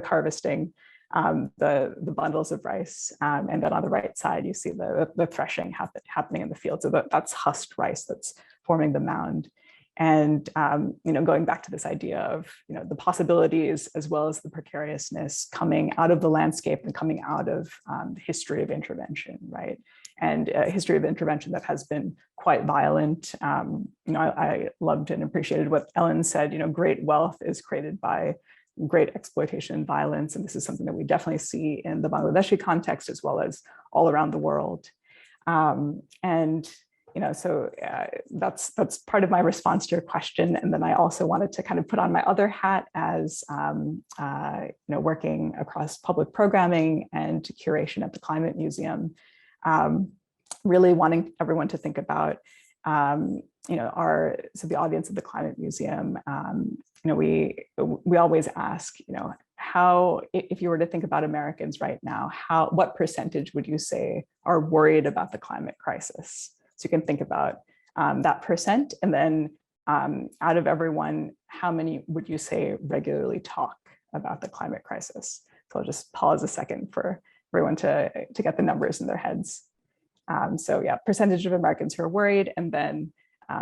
harvesting the bundles of rice. And then on the right side, you see the threshing happening in the field. So that's husked rice that's forming the mound. And going back to this idea of the possibilities as well as the precariousness coming out of the landscape and coming out of the history of intervention, right? And a history of intervention that has been quite violent. I loved and appreciated what Ellen said. Great wealth is created by great exploitation and violence, and this is something that we definitely see in the Bangladeshi context as well as all around the world. So that's part of my response to your question. And then I also wanted to kind of put on my other hat as working across public programming and curation at the Climate Museum, really wanting everyone to think about the audience of the Climate Museum. We always ask, how, if you were to think about Americans right now, what percentage would you say are worried about the climate crisis? So you can think about that percent, and then out of everyone, how many would you say regularly talk about the climate crisis? So I'll just pause a second for everyone to get the numbers in their heads. So yeah, percentage of Americans who are worried, and then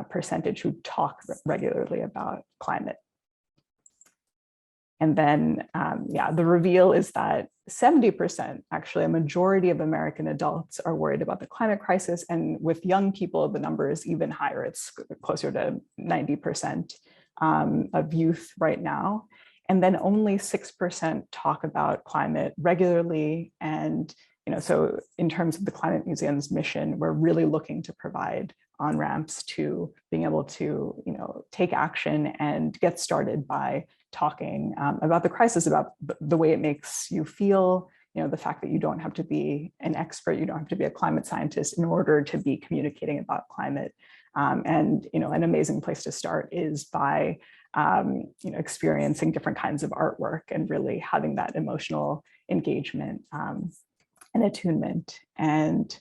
percentage who talk regularly about climate. And then, the reveal is that 70%, actually a majority of American adults are worried about the climate crisis. And with young people, the number is even higher. It's closer to 90% of youth right now. And then only 6% talk about climate regularly. And so in terms of the Climate Museum's mission, we're really looking to provide on-ramps to being able to take action and get started by talking about the crisis, about the way it makes you feel, the fact that you don't have to be an expert, you don't have to be a climate scientist in order to be communicating about climate. And an amazing place to start is by experiencing different kinds of artwork and really having that emotional engagement and attunement. And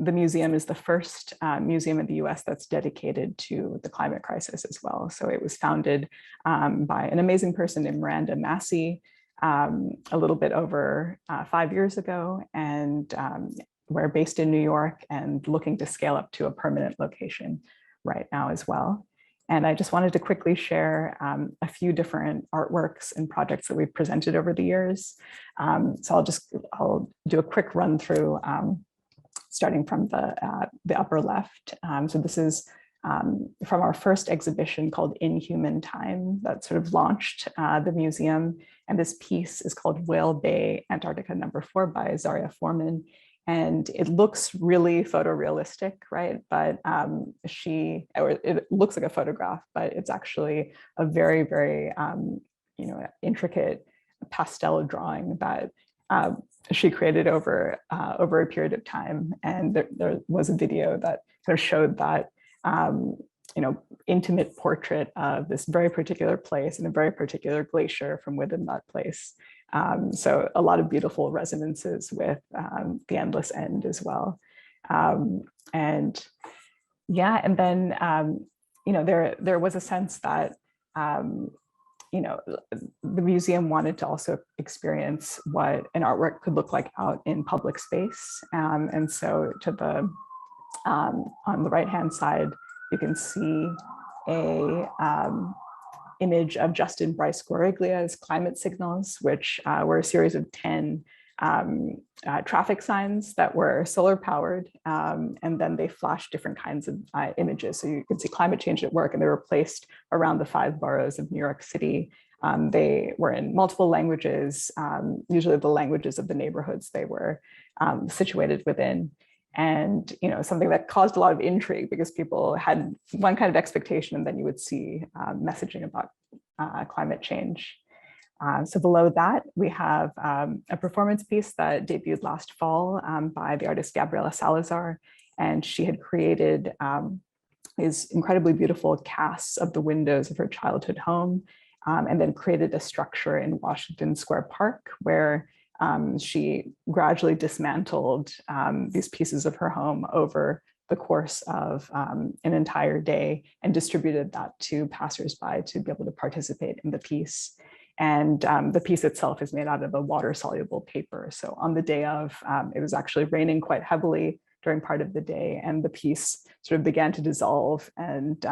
the museum is the first museum in the US that's dedicated to the climate crisis as well. So it was founded by an amazing person named Miranda Massey a little bit over 5 years ago. And we're based in New York and looking to scale up to a permanent location right now as well. And I just wanted to quickly share a few different artworks and projects that we've presented over the years. So I'll do a quick run through, starting from the upper left. So this is from our first exhibition called Inhuman Time that sort of launched the museum. And this piece is called Whale Bay, Antarctica #4 by Zaria Foreman. And it looks really photorealistic, right? But it looks like a photograph, but it's actually a very, very, intricate pastel drawing that she created over a period of time. And there was a video that sort of showed that, intimate portrait of this very particular place and a very particular glacier from within that place. So a lot of beautiful resonances with the endless end as well. And then, there was a sense that, the museum wanted to also experience what an artwork could look like out in public space. And so on the right-hand side, you can see a image of Justin Bryce Gloriglia's climate signals, which were a series of 10 traffic signs that were solar powered. And then they flashed different kinds of images. So you can see climate change at work, and they were placed around the 5 boroughs of New York City. They were in multiple languages, usually the languages of the neighborhoods they were situated within. And something that caused a lot of intrigue because people had one kind of expectation, and then you would see messaging about climate change. So below that, we have a performance piece that debuted last fall by the artist Gabriela Salazar, and she had created these incredibly beautiful casts of the windows of her childhood home, and then created a structure in Washington Square Park where she gradually dismantled these pieces of her home over the course of an entire day and distributed that to passersby to be able to participate in the piece. And the piece itself is made out of a water-soluble paper. So on the day of, it was actually raining quite heavily during part of the day, and the piece sort of began to dissolve and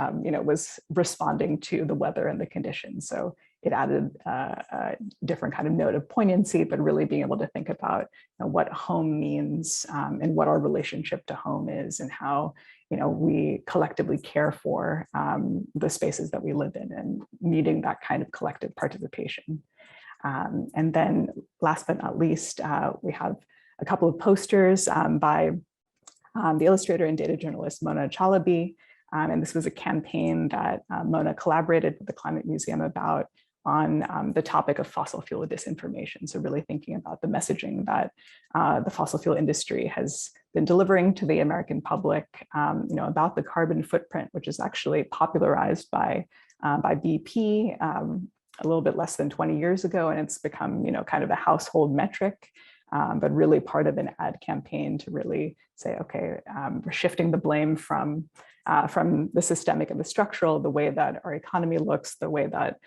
was responding to the weather and the conditions. So it added a different kind of note of poignancy, but really being able to think about what home means and what our relationship to home is, and how we collectively care for the spaces that we live in, and needing that kind of collective participation. And then last but not least, we have a couple of posters by the illustrator and data journalist Mona Chalabi. And this was a campaign that Mona collaborated with the Climate Museum about on the topic of fossil fuel disinformation. So really thinking about the messaging that the fossil fuel industry has been delivering to the American public, about the carbon footprint, which is actually popularized by BP a little bit less than 20 years ago, and it's become kind of a household metric. But really part of an ad campaign to really say, okay, we're shifting the blame from the systemic and the structural, the way that our economy looks, the way that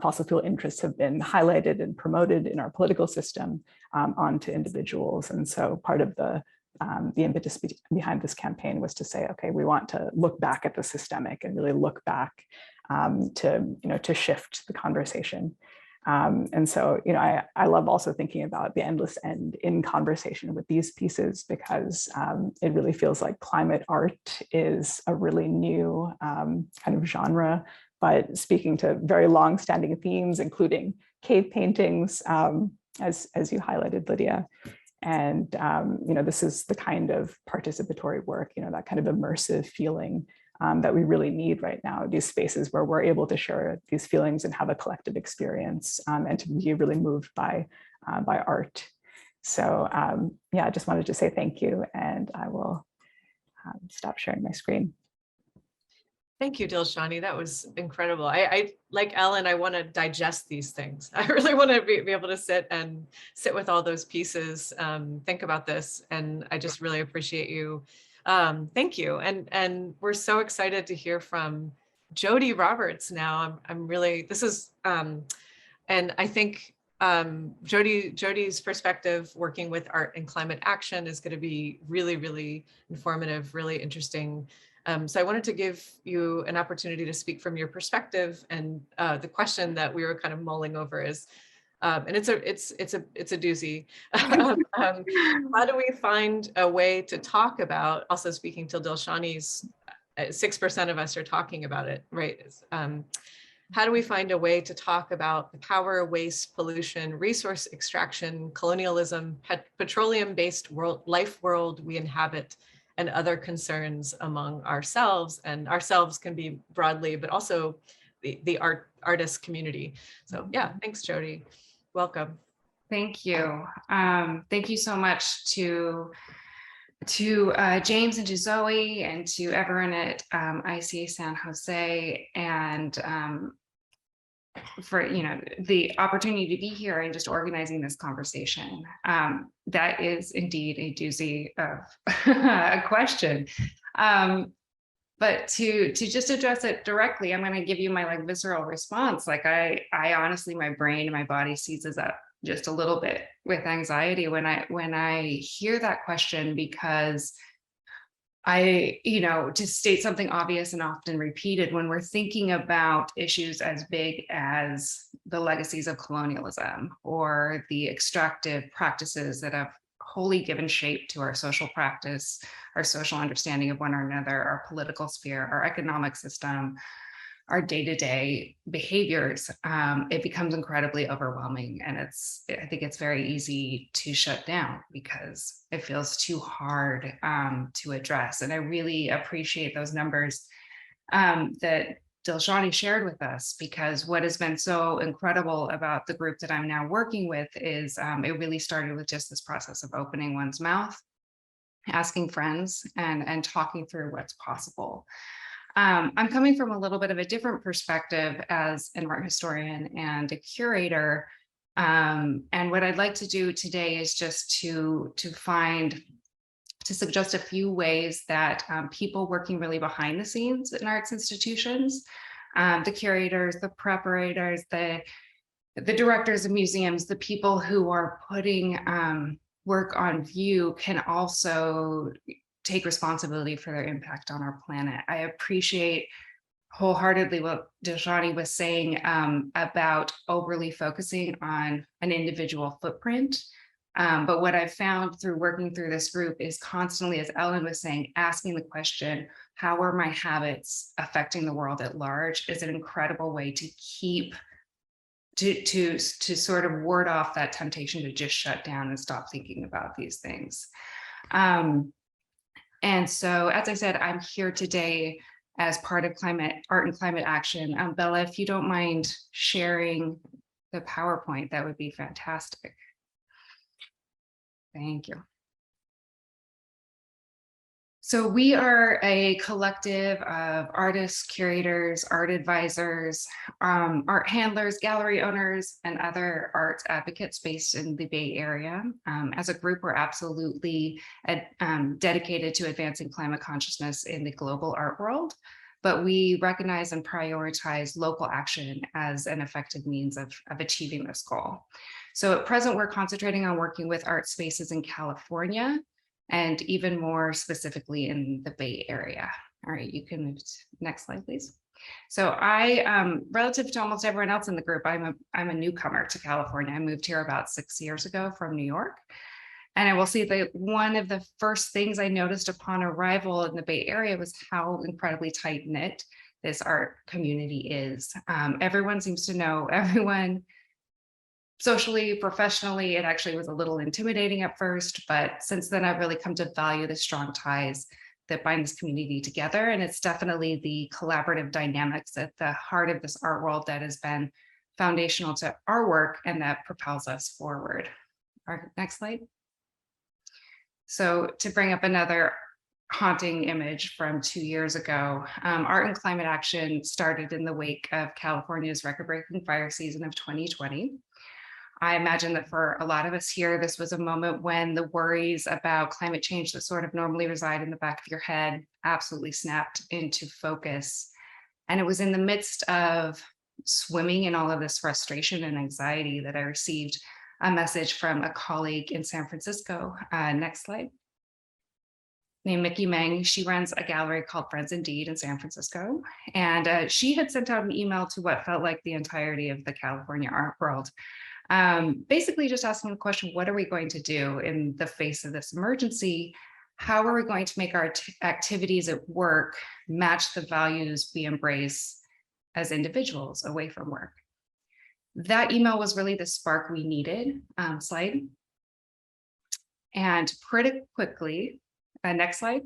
fossil fuel interests have been highlighted and promoted in our political system, onto individuals. And so part of the impetus behind this campaign was to say, okay, we want to look back at the systemic and really look back to shift the conversation. And so, I love also thinking about the endless end in conversation with these pieces, because it really feels like climate art is a really new kind of genre, but speaking to very long-standing themes, including cave paintings, as you highlighted, Lydia. And, this is the kind of participatory work, that kind of immersive feeling that we really need right now, these spaces where we're able to share these feelings and have a collective experience, and to be really moved by art. So I just wanted to say thank you, and I will stop sharing my screen. Thank you, Dilshani. That was incredible. I like Ellen, I want to digest these things. I really want to be able to sit with all those pieces, think about this, and I just really appreciate you. Thank you. And we're so excited to hear from Jody Roberts now. I'm really, this is, and I think Jody's perspective working with art and climate action is going to be really, really informative, really interesting. So I wanted to give you an opportunity to speak from your perspective. And the question that we were kind of mulling over is, and it's a doozy. How do we find a way to talk about, also speaking to Dilshani's, 6% of us are talking about it, right? How do we find a way to talk about the power, waste, pollution, resource extraction, colonialism, petroleum-based life world we inhabit, and other concerns among ourselves? And ourselves can be broadly, but also the artist community. So yeah, thanks, Jody. Welcome. Thank you. Thank you so much to James and to Zoe and to everyone at ICA San Jose, and for the opportunity to be here and just organizing this conversation. That is indeed a doozy of a question. But to just address it directly, I'm going to give you my visceral response. I honestly, my brain and my body seizes up just a little bit with anxiety when I hear that question, because to state something obvious and often repeated, when we're thinking about issues as big as the legacies of colonialism or the extractive practices that have wholly given shape to our social practice, our social understanding of one another, our political sphere, our economic system, our day-to-day behaviors, it becomes incredibly overwhelming. And I think it's very easy to shut down because it feels too hard to address. And I really appreciate those numbers that Dilshani shared with us, because what has been so incredible about the group that I'm now working with is it really started with just this process of opening one's mouth, asking friends, and talking through what's possible. I'm coming from a little bit of a different perspective as an art historian and a curator. And what I'd like to do today is just to find to suggest a few ways that people working really behind the scenes in arts institutions, the curators, the preparators, the directors of museums, the people who are putting work on view can also take responsibility for their impact on our planet. I appreciate wholeheartedly what Deshani was saying about overly focusing on an individual footprint. But what I've found through working through this group is constantly, as Ellen was saying, asking the question, how are my habits affecting the world at large, is an incredible way to keep, to sort of ward off that temptation to just shut down and stop thinking about these things. And so, as I said, I'm here today as part of Art and Climate Action. Bella, if you don't mind sharing the PowerPoint, that would be fantastic. Thank you. So we are a collective of artists, curators, art advisors, art handlers, gallery owners, and other arts advocates based in the Bay Area. As a group, we're absolutely dedicated to advancing climate consciousness in the global art world, but we recognize and prioritize local action as an effective means of achieving this goal. So at present, we're concentrating on working with art spaces in California, and even more specifically in the Bay Area. All right, you can move to next slide, please. So I, relative to almost everyone else in the group, I'm a newcomer to California. I moved here about 6 years ago from New York. And I will say that one of the first things I noticed upon arrival in the Bay Area was how incredibly tight knit this art community is. Everyone seems to know everyone. Socially, professionally, it actually was a little intimidating at first, but since then I've really come to value the strong ties that bind this community together. And it's definitely the collaborative dynamics at the heart of this art world that has been foundational to our work and that propels us forward. Our next slide. So to bring up another haunting image from 2 years ago, Art and Climate Action started in the wake of California's record-breaking fire season of 2020. I imagine that for a lot of us here, this was a moment when the worries about climate change that sort of normally reside in the back of your head absolutely snapped into focus. And it was in the midst of swimming in all of this frustration and anxiety that I received a message from a colleague in San Francisco. Next slide. Named Mickey Meng. She runs a gallery called Friends Indeed in San Francisco. And she had sent out an email to what felt like the entirety of the California art world. Basically just asking the question, what are we going to do in the face of this emergency? How are we going to make our activities at work match the values we embrace as individuals away from work? That email was really the spark we needed. Slide. And pretty quickly, next slide.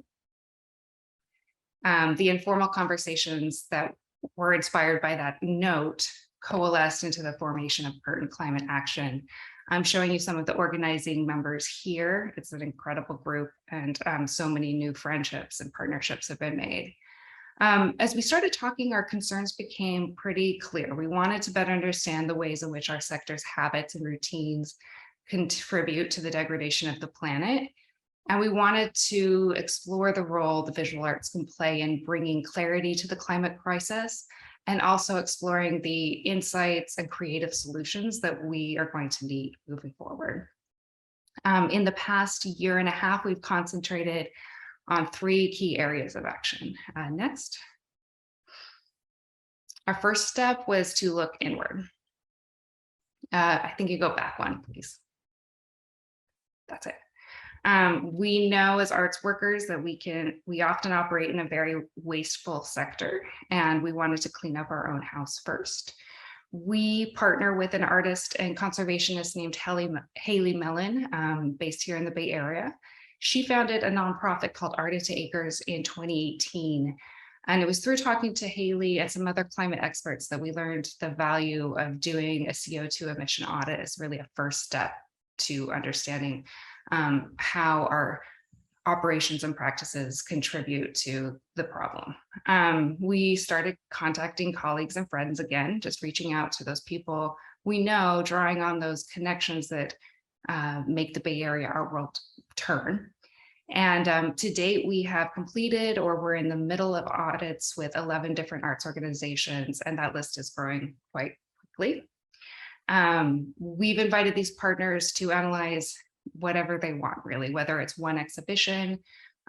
The informal conversations that were inspired by that note coalesced into the formation of Art and Climate Action. I'm showing you some of the organizing members here. It's an incredible group, and so many new friendships and partnerships have been made. As we started talking, our concerns became pretty clear. We wanted to better understand the ways in which our sector's habits and routines contribute to the degradation of the planet. And we wanted to explore the role the visual arts can play in bringing clarity to the climate crisis, and also exploring the insights and creative solutions that we are going to need moving forward. In the past year and a half, we've concentrated on 3 key areas of action. Next. Our first step was to look inward. I think you go back one, please. That's it. We know as arts workers that we often operate in a very wasteful sector, and we wanted to clean up our own house first. We partner with an artist and conservationist named Haley Mellon, based here in the Bay Area. She founded a nonprofit called Art to Acres in 2018. And it was through talking to Haley and some other climate experts that we learned the value of doing a CO2 emission audit is really a first step to understanding how our operations and practices contribute to the problem. We started contacting colleagues and friends again, just reaching out to those people we know, drawing on those connections that make the Bay Area art world turn. And to date, we have completed or we're in the middle of audits with 11 different arts organizations, and that list is growing quite quickly. We've invited these partners to analyze whatever they want, really, whether it's one exhibition,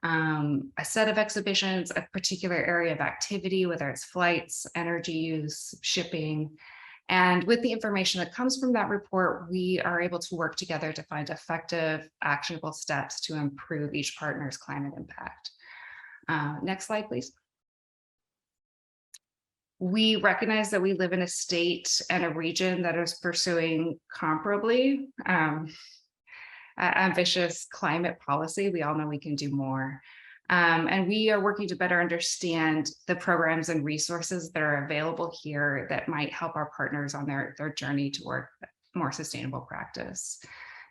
a set of exhibitions, a particular area of activity, whether it's flights, energy use, shipping. And with the information that comes from that report, we are able to work together to find effective, actionable steps to improve each partner's climate impact. Next slide, please. We recognize that we live in a state and a region that is pursuing comparably ambitious climate policy. We all know we can do more. And we are working to better understand the programs and resources that are available here that might help our partners on their journey toward more sustainable practice.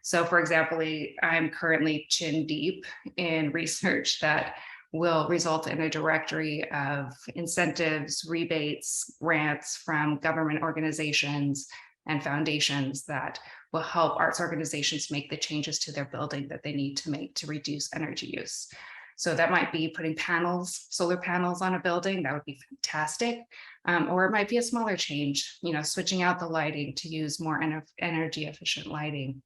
So for example, I'm currently chin deep in research that will result in a directory of incentives, rebates, grants from government organizations and foundations that will help arts organizations make the changes to their building that they need to make to reduce energy use. So that might be putting panels, solar panels on a building, that would be fantastic. Or it might be a smaller change, switching out the lighting to use more energy efficient lighting.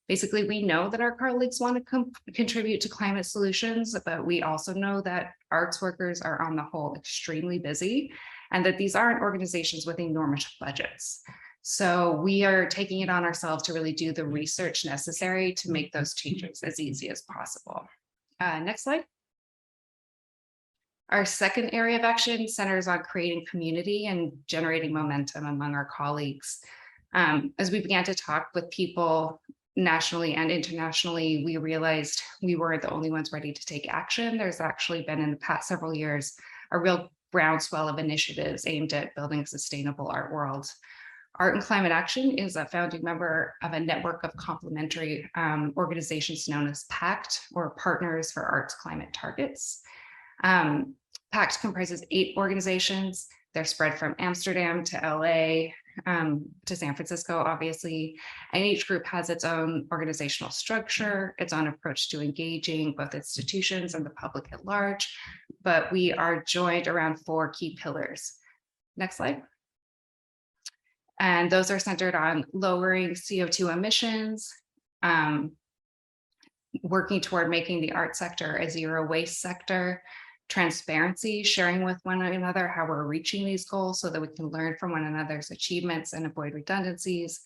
Basically, we know that our colleagues want to contribute to climate solutions, but we also know that arts workers are on the whole extremely busy and that these aren't organizations with enormous budgets. So we are taking it on ourselves to really do the research necessary to make those changes as easy as possible. Next slide. Our second area of action centers on creating community and generating momentum among our colleagues. As we began to talk with people nationally and internationally, we realized we weren't the only ones ready to take action. There's actually been in the past several years a real groundswell of initiatives aimed at building a sustainable art world. Art and Climate Action is a founding member of a network of complementary organizations known as PACT, or Partners for Arts Climate Targets. PACT comprises 8 organizations. They're spread from Amsterdam to LA to San Francisco, obviously. And each group has its own organizational structure, its own approach to engaging both institutions and the public at large. But we are joined around 4 key pillars. Next slide. And those are centered on lowering CO2 emissions, working toward making the art sector a zero waste sector, transparency, sharing with one another how we're reaching these goals so that we can learn from one another's achievements and avoid redundancies.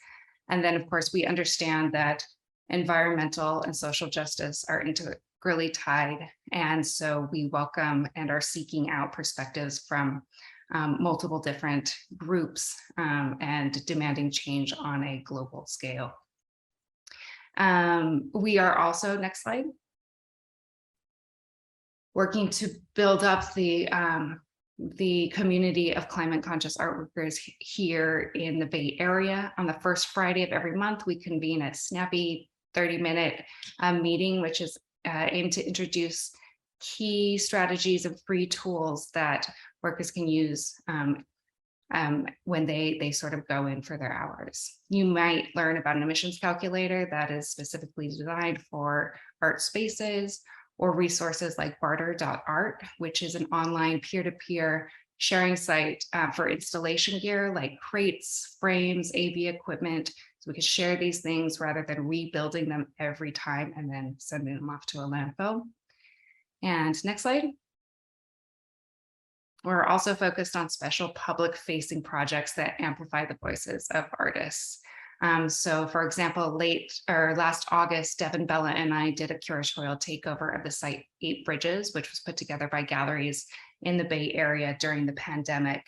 And then, of course, we understand that environmental and social justice are integrally tied. And so we welcome and are seeking out perspectives from multiple different groups and demanding change on a global scale. We are also, next slide, working to build up the community of climate conscious art workers here in the Bay Area. On the first Friday of every month, we convene a snappy 30-minute meeting, which is aimed to introduce key strategies and free tools that workers can use when they sort of go in for their hours. You might learn about an emissions calculator that is specifically designed for art spaces, or resources like barter.art, which is an online peer-to-peer sharing site for installation gear like crates, frames, AV equipment. So we can share these things rather than rebuilding them every time and then sending them off to a landfill. And next slide. We're also focused on special public-facing projects that amplify the voices of artists. So for example, last August, Devin Bella and I did a curatorial takeover of the site 8 Bridges, which was put together by galleries in the Bay Area during the pandemic.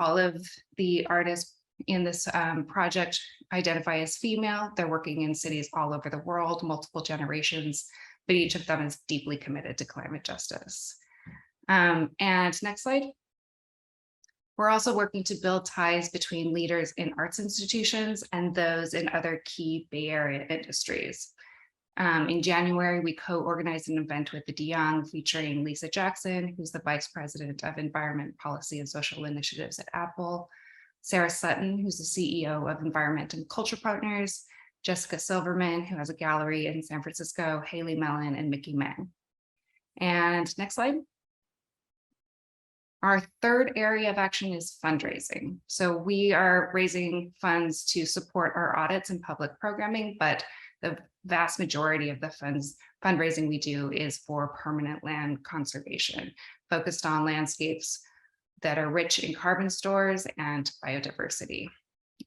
All of the artists in this project identify as female. They're working in cities all over the world, multiple generations, but each of them is deeply committed to climate justice. And next slide. We're also working to build ties between leaders in arts institutions and those in other key Bay Area industries. In January, we co-organized an event with the DeYoung featuring Lisa Jackson, who's the Vice President of Environment Policy and Social Initiatives at Apple, Sarah Sutton, who's the CEO of Environment and Culture Partners, Jessica Silverman, who has a gallery in San Francisco, Haley Mellon, and Mickey Meng. And next slide. Our third area of action is fundraising. So we are raising funds to support our audits and public programming, but the vast majority of the fundraising we do is for permanent land conservation, focused on landscapes that are rich in carbon stores and biodiversity.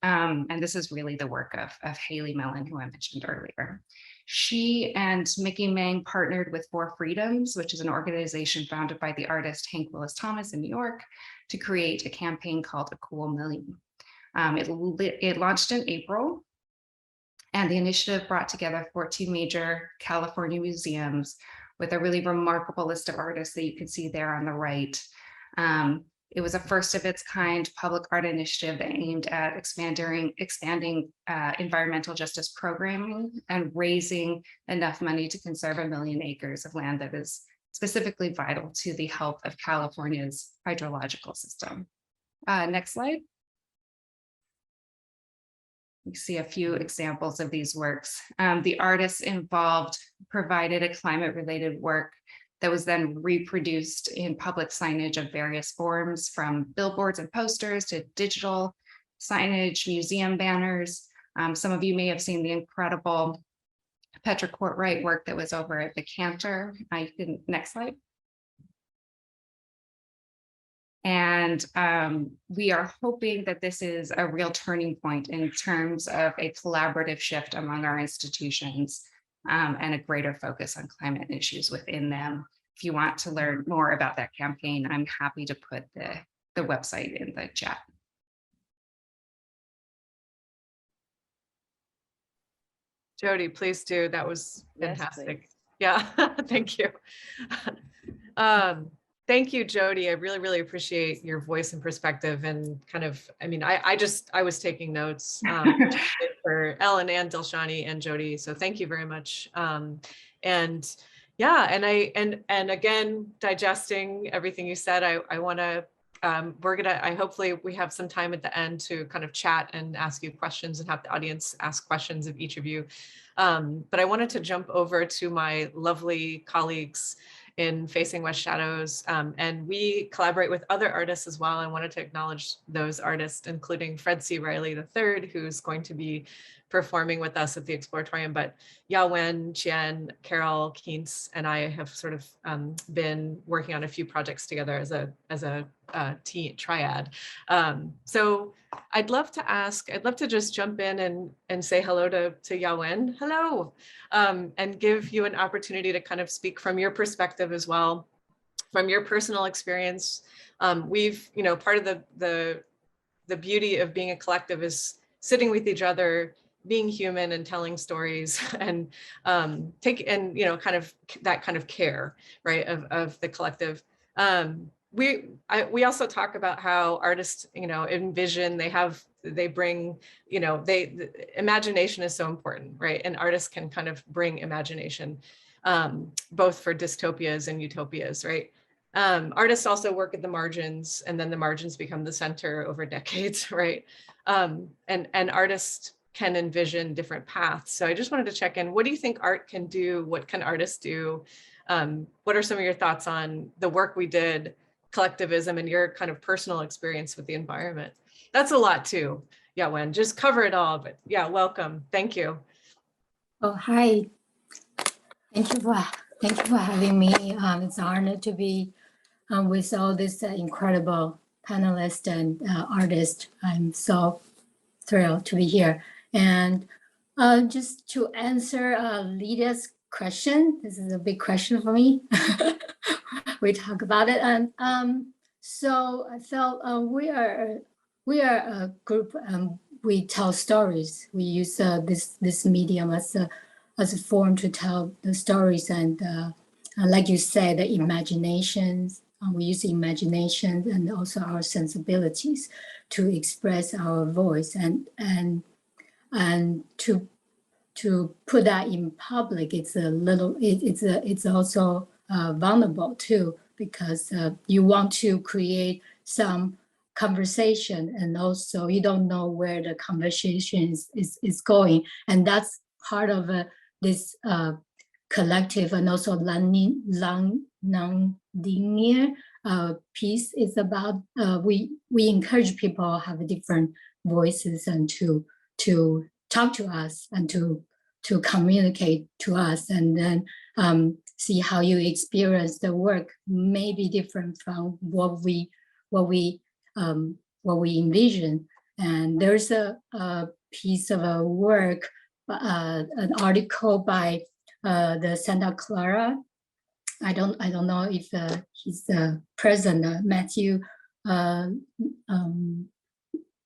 And this is really the work of Haley Mellon, who I mentioned earlier. She and Mickey Meng partnered with Four Freedoms, which is an organization founded by the artist Hank Willis Thomas in New York, to create a campaign called A Cool Million. It launched in April, and the initiative brought together 14 major California museums with a really remarkable list of artists that you can see there on the right. It was a first of its kind public art initiative that aimed at expanding environmental justice programming and raising enough money to conserve 1 million acres of land that is specifically vital to the health of California's hydrological system. Next slide. You see a few examples of these works. The artists involved provided a climate-related work that was then reproduced in public signage of various forms, from billboards and posters to digital signage, museum banners. Some of you may have seen the incredible Petra Courtwright work that was over at the Cantor. Next slide. And we are hoping that this is a real turning point in terms of a collaborative shift among our institutions and a greater focus on climate issues within them. If you want to learn more about that campaign, I'm happy to put the website in the chat. Jody, please do. That was Yes, fantastic. please. Yeah, thank you. Thank you, Jody. I really, really appreciate your voice and perspective, and kind of, I mean, I was taking notes for Ellen and Dilshani and Jody. So thank you very much. And yeah, and again, digesting everything you said, I want to, hopefully we have some time at the end to kind of chat and ask you questions and have the audience ask questions of each of you. But I wanted to jump over to my lovely colleagues in Facing West Shadows. And we collaborate with other artists as well. I wanted to acknowledge those artists, including Fred C. Riley III, who's going to be performing with us at the Exploratorium, but Yawen, Chien, Carol, Keens, and I have sort of been working on a few projects together as a team triad. So I'd love to just jump in and say hello to Yawen. Hello, and give you an opportunity to kind of speak from your perspective as well, from your personal experience. We've, part of the beauty of being a collective is sitting with each other, being human and telling stories, and kind of that kind of care, right, of the collective. We also talk about how artists, envision, they bring, imagination is so important, right? And artists can kind of bring imagination, both for dystopias and utopias, right? Artists also work at the margins, and then the margins become the center over decades, right? And artists can envision different paths. So I just wanted to check in. What do you think art can do? What can artists do? What are some of your thoughts on the work we did, collectivism, and your kind of personal experience with the environment? That's a lot too. Yeah, Wen, just cover it all, but yeah, welcome. Thank you. Oh, hi. Thank you for having me. It's an honor to be with all this incredible panelists and artists. I'm so thrilled to be here. And just to answer Lydia's question, this is a big question for me. We talk about it, and so I felt we are a group. We tell stories. We use this medium as a form to tell the stories, and like you said, the imaginations. We use imagination and also our sensibilities to express our voice, and to put that in public. It's a little. It's also vulnerable too, because you want to create some conversation, and also you don't know where the conversation is going, and that's part of this collective and also non-linear piece is about we encourage people to have different voices and to talk to us and to communicate to us, and then see how you experience the work may be different from what we envision. And there's a piece of a work, an article by the Santa Clara. I don't know if he's the president, Matthew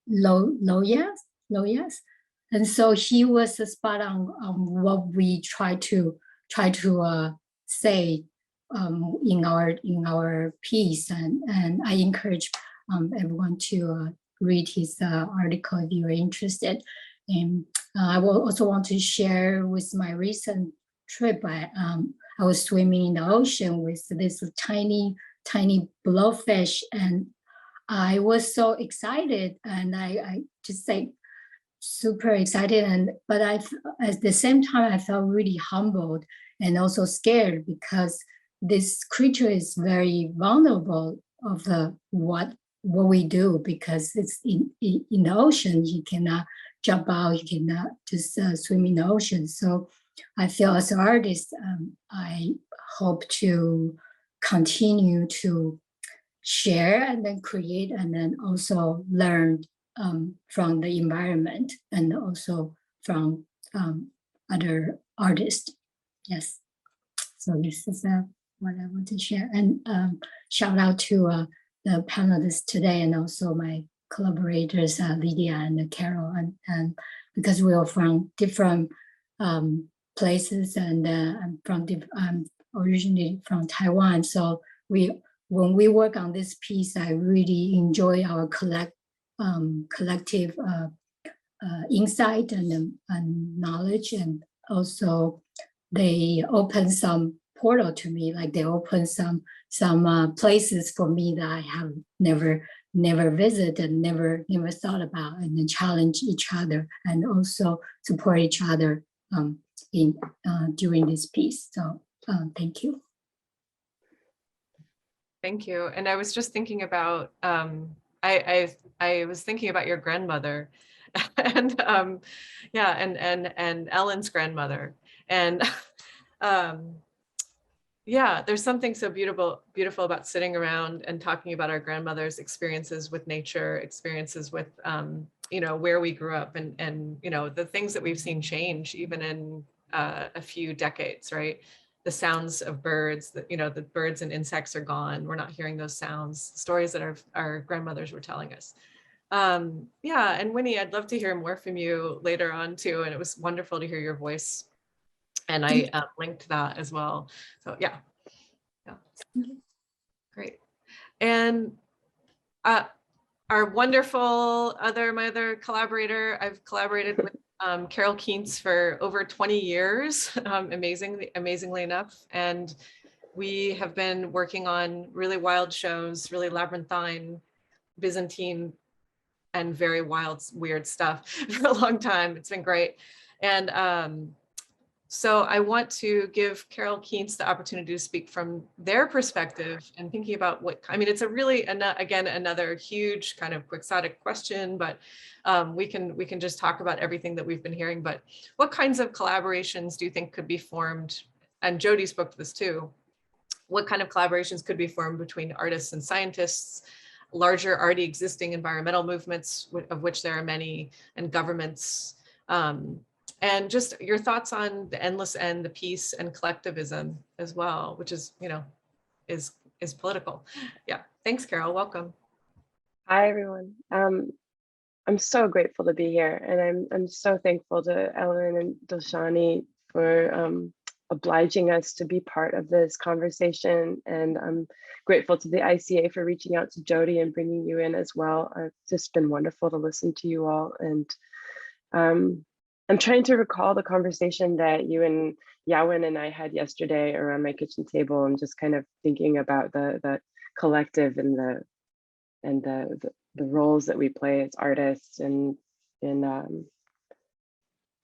Loyas. And so he was spot on what we try to say in our piece, and I encourage everyone to read his article if you're interested. And I will also want to share with my recent trip. I was swimming in the ocean with this tiny blowfish, and I was so excited, and I just say super excited, but at the same time I felt really humbled and also scared, because this creature is very vulnerable of what we do, because it's in the ocean. He cannot jump out, he cannot just swim in the ocean. So I feel as an artist, I hope to continue to share and then create and then also learn from the environment and also from other artists. Yes. So this is what I want to share. And shout out to the panelists today and also my collaborators, Lydia and Carol, and because we are from different places, and I'm originally from Taiwan. So when we work on this piece, I really enjoy our collective insight and knowledge, and also they open some portal to me, like they open some places for me that I have never visited and never thought about, and then challenge each other and also support each other during this piece. So thank you. Thank you. And I was just thinking about, I was thinking about your grandmother and yeah, and Ellen's grandmother. And yeah, there's something so beautiful about sitting around and talking about our grandmother's experiences with nature, experiences with, you know, where we grew up, and you know, the things that we've seen change even in a few decades, right? The sounds of birds, you know, the birds and insects are gone. We're not hearing those sounds, stories that our grandmothers were telling us. Yeah, and Winnie, I'd love to hear more from you later on too. And it was wonderful to hear your voice. And I linked that as well. So yeah, great. And our wonderful my other collaborator, I've collaborated with Carol Kientz for over 20 years, amazingly enough. And we have been working on really wild shows, really labyrinthine, Byzantine, and very wild, weird stuff for a long time. It's been great. And so I want to give Carol Kientz the opportunity to speak from their perspective and thinking about what, I mean, it's a really, again, another huge kind of quixotic question, but we can just talk about everything that we've been hearing. But what kinds of collaborations do you think could be formed? And Jody spoke to this too. What kind of collaborations could be formed between artists and scientists, larger already existing environmental movements, of which there are many, and governments? And just your thoughts on the endless end, the peace and collectivism as well, which is, you know, is political. Yeah, thanks, Carol, welcome. Hi, everyone. I'm so grateful to be here, and I'm so thankful to Ellen and Doshani for obliging us to be part of this conversation. And I'm grateful to the ICA for reaching out to Jody and bringing you in as well. It's just been wonderful to listen to you all. And I'm trying to recall the conversation that you and Yawen and I had yesterday around my kitchen table, and just kind of thinking about the collective and the the roles that we play as artists and in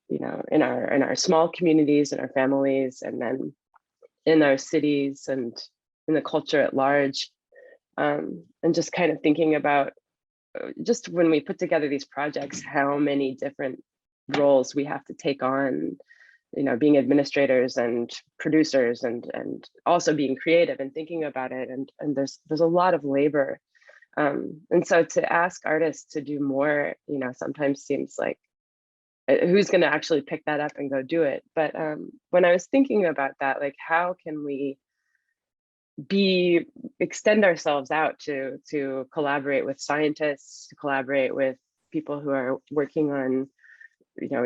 you know, in our small communities and our families, and then in our cities and in the culture at large. And just kind of thinking about just when we put together these projects, how many different roles we have to take on, you know, being administrators and producers and also being creative and thinking about it. And there's a lot of labor. And so to ask artists to do more, you know, sometimes seems like, who's going to actually pick that up and go do it? But when I was thinking about that, like, how can we extend ourselves out to collaborate with scientists, to collaborate with people who are working on, you know,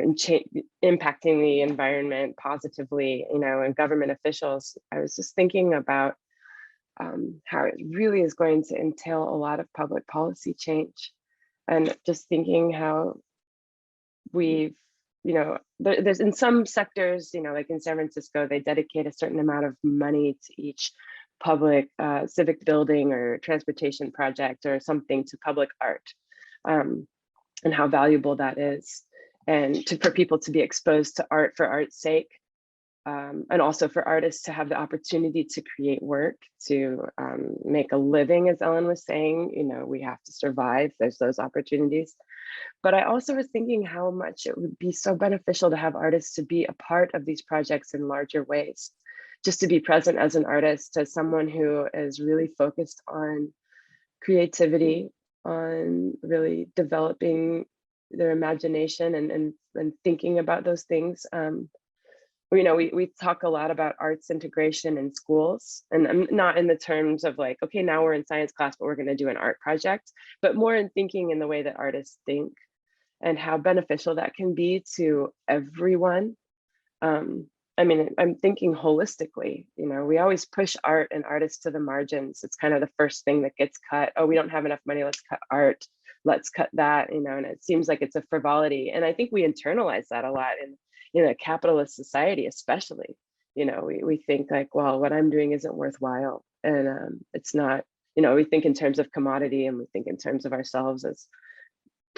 impacting the environment positively, you know, and government officials. I was just thinking about how it really is going to entail a lot of public policy change, and just thinking how we've, you know, there's in some sectors, you know, like in San Francisco, they dedicate a certain amount of money to each public civic building or transportation project or something to public art, and how valuable that is, and for people to be exposed to art for art's sake, and also for artists to have the opportunity to create work, to make a living. As Ellen was saying, you know, we have to survive. There's those opportunities. But I also was thinking how much it would be so beneficial to have artists to be a part of these projects in larger ways, just to be present as an artist, as someone who is really focused on creativity, on really developing their imagination and thinking about those things. You know, we talk a lot about arts integration in schools, and I'm not in the terms of like, okay, now we're in science class, but we're going to do an art project, but more in thinking in the way that artists think and how beneficial that can be to everyone. I mean, I'm thinking holistically, you know, we always push art and artists to the margins. It's kind of the first thing that gets cut. Oh, we don't have enough money, let's cut art. Let's cut that, you know, and it seems like it's a frivolity. And I think we internalize that a lot in a capitalist society, especially. You know, we think like, well, what I'm doing isn't worthwhile. And it's not, you know, we think in terms of commodity, and we think in terms of ourselves as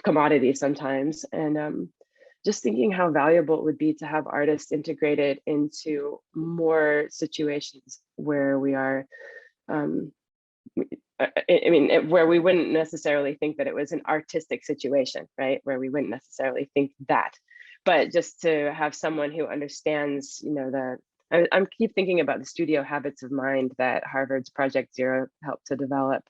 commodity sometimes. And just thinking how valuable it would be to have artists integrated into more situations where we are, I mean, where we wouldn't necessarily think that it was an artistic situation, right? Where we wouldn't necessarily think that, but just to have someone who understands, you know, I keep thinking about the studio habits of mind that Harvard's Project Zero helped to develop,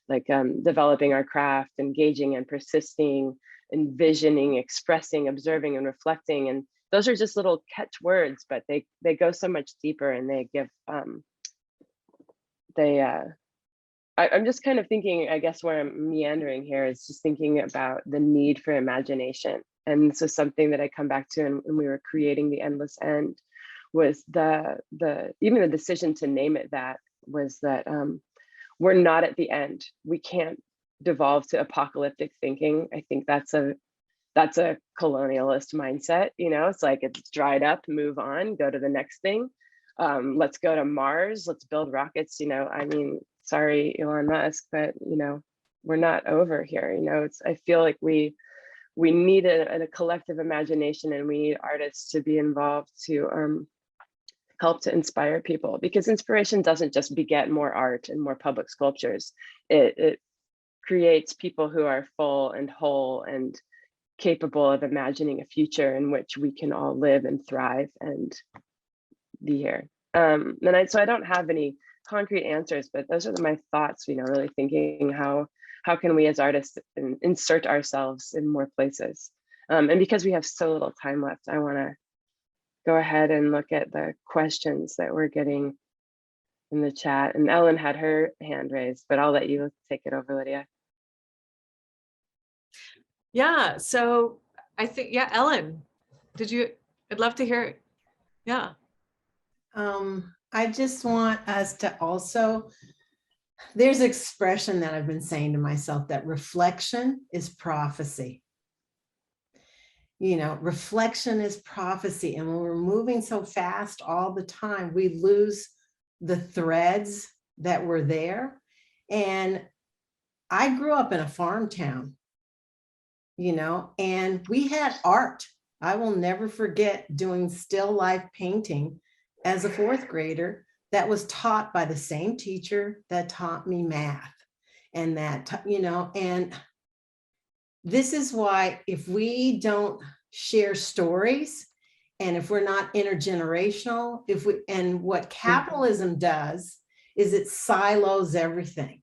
like developing our craft, engaging and persisting, envisioning, expressing, observing, and reflecting. And those are just little catch words, but they go so much deeper, and they give, I'm just kind of thinking, I guess where I'm meandering here is just thinking about the need for imagination. And so something that I come back to when we were creating The Endless End was even the decision to name it that was that we're not at the end. We can't devolve to apocalyptic thinking. I think that's a colonialist mindset. You know, it's like it's dried up, move on, go to the next thing. Let's go to Mars, let's build rockets. You know, I mean, sorry, Elon Musk, but you know, we're not over here. You know, I feel like we need a collective imagination, and we need artists to be involved to help to inspire people, because inspiration doesn't just beget more art and more public sculptures. It creates people who are full and whole and capable of imagining a future in which we can all live and thrive and be here. So I don't have any concrete answers, but those are my thoughts, you know, really thinking how can we as artists insert ourselves in more places. And because we have so little time left, I want to go ahead and look at the questions that we're getting in the chat. And Ellen had her hand raised, but I'll let you take it over, Lydia. Yeah, so I think, yeah, Ellen, I'd love to hear, yeah. I just want us to also, there's an expression that I've been saying to myself, that reflection is prophecy. You know, reflection is prophecy. And when we're moving so fast all the time, we lose the threads that were there. And I grew up in a farm town, you know, and we had art. I will never forget doing still life painting as a fourth grader that was taught by the same teacher that taught me math. And that, you know, and this is why if we don't share stories and if we're not intergenerational, and what capitalism does is it silos everything.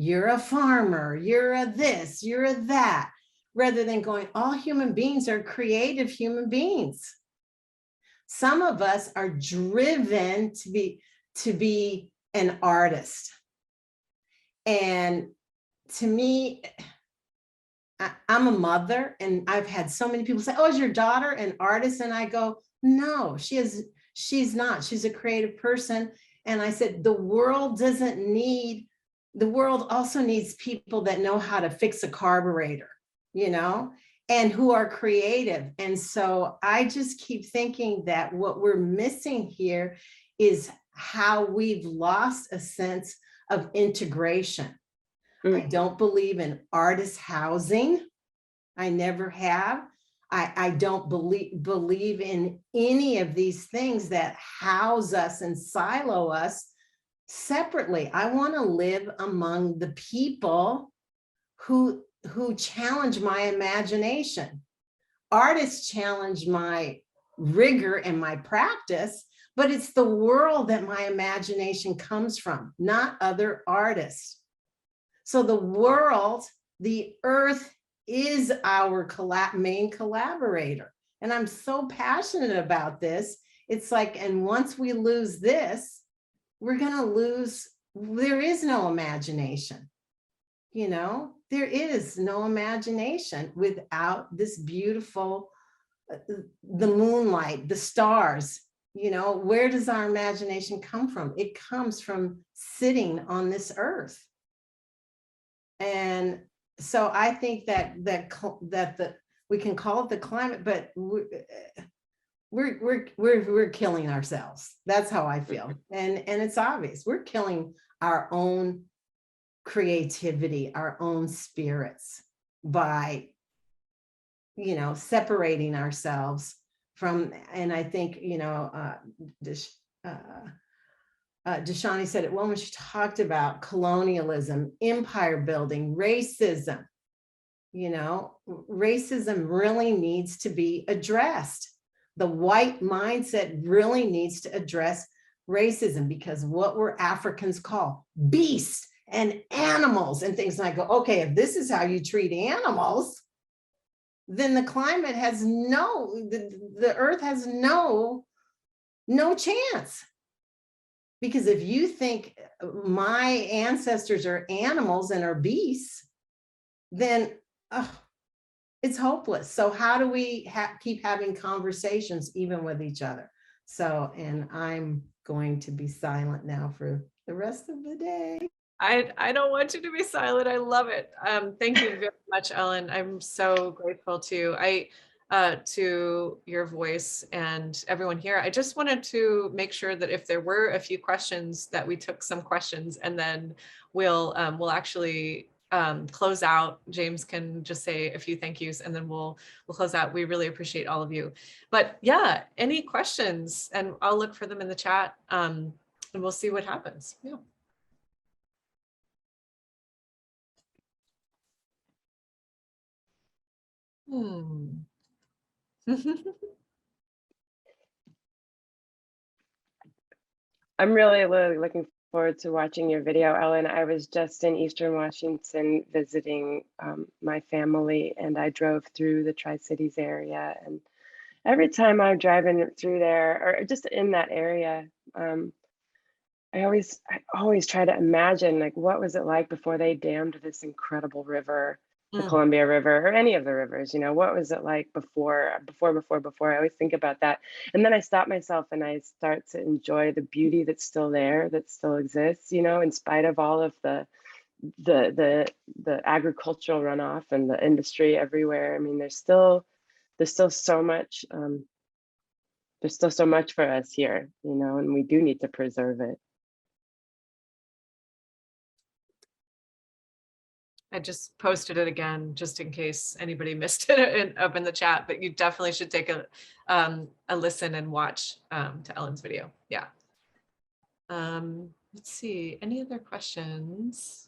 You're a farmer, you're a this, you're a that, rather than going, all human beings are creative human beings. Some of us are driven to be an artist. And to me, I'm a mother, and I've had so many people say, oh, is your daughter an artist? And I go, no, she's not. She's a creative person. And I said, the world also needs people that know how to fix a carburetor, you know, and who are creative. And so I just keep thinking that what we're missing here is how we've lost a sense of integration. I don't believe in artist housing. I never have. I don't believe in any of these things that house us and silo us separately. I want to live among the people who challenge my imagination. Artists challenge my rigor and my practice, but it's the world that my imagination comes from, not other artists. So the world, the earth, is our main collaborator. And I'm so passionate about this. It's like, and once we lose this, we're going to lose, there is no imagination. You know, there is no imagination without this beautiful, the moonlight, the stars. You know, where does our imagination come from? It comes from sitting on this earth. And so I think that we can call it the climate, but we're killing ourselves. That's how I feel. And it's obvious. We're killing our own creativity, our own spirits by, you know, separating ourselves from, and I think, you know, Deshani said it well when she talked about colonialism, empire building, racism. You know, racism really needs to be addressed. The white mindset really needs to address racism, because what were Africans called? Beasts and animals and things. And I go, okay, if this is how you treat animals, then the climate has the earth has no chance. Because if you think my ancestors are animals and are beasts, then it's hopeless. So how do we keep having conversations even with each other? So, and I'm going to be silent now for the rest of the day. I don't want you to be silent. I love it. Thank you very much, Ellen. I'm so grateful to your voice and everyone here. I just wanted to make sure that if there were a few questions, that we took some questions, and then we'll actually close out. James can just say a few thank yous, and then we'll close out. We really appreciate all of you. But yeah, any questions, and I'll look for them in the chat, and we'll see what happens. Yeah. I'm really looking forward to watching your video, Ellen. I was just in Eastern Washington visiting my family, and I drove through the Tri-Cities area. And every time I'm driving through there, or just in that area, I always try to imagine, like, what was it like before they dammed this incredible river, the Columbia River, or any of the rivers, you know, what was it like before? I always think about that. And then I stop myself and I start to enjoy the beauty that's still there, that still exists, you know, in spite of all of the agricultural runoff and the industry everywhere. I mean, there's still so much, there's still so much for us here, you know, and we do need to preserve it. I just posted it again, just in case anybody missed it up in the chat, but you definitely should take a listen and watch to Ellen's video. Yeah. Let's see, any other questions?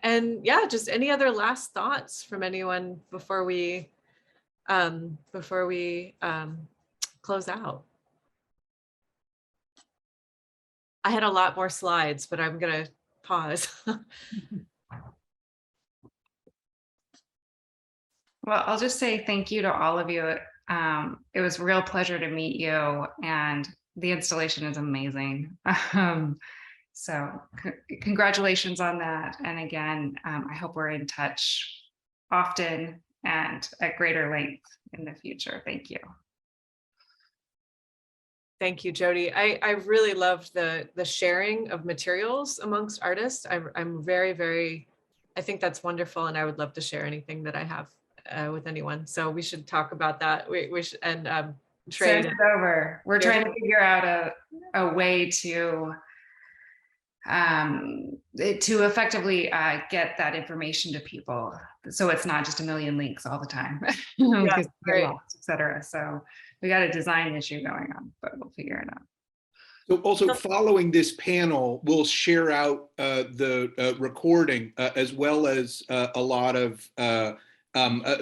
And yeah, just any other last thoughts from anyone before we close out? I had a lot more slides, but I'm gonna pause. Well, I'll just say thank you to all of you. It was a real pleasure to meet you, and the installation is amazing. So congratulations on that. And again, I hope we're in touch often and at greater length in the future. Thank you. Thank you, Jody. I really loved the sharing of materials amongst artists. I'm very, I think that's wonderful, and I would love to share anything that I have with anyone. So we should talk about that. We should, and trade. Send it over. We're trying to figure out a way to effectively get that information to people, so it's not just a million links all the time. Yeah, great. Etc. So we got a design issue going on, but we'll figure it out. So also following this panel, we'll share out the recording as well as a lot of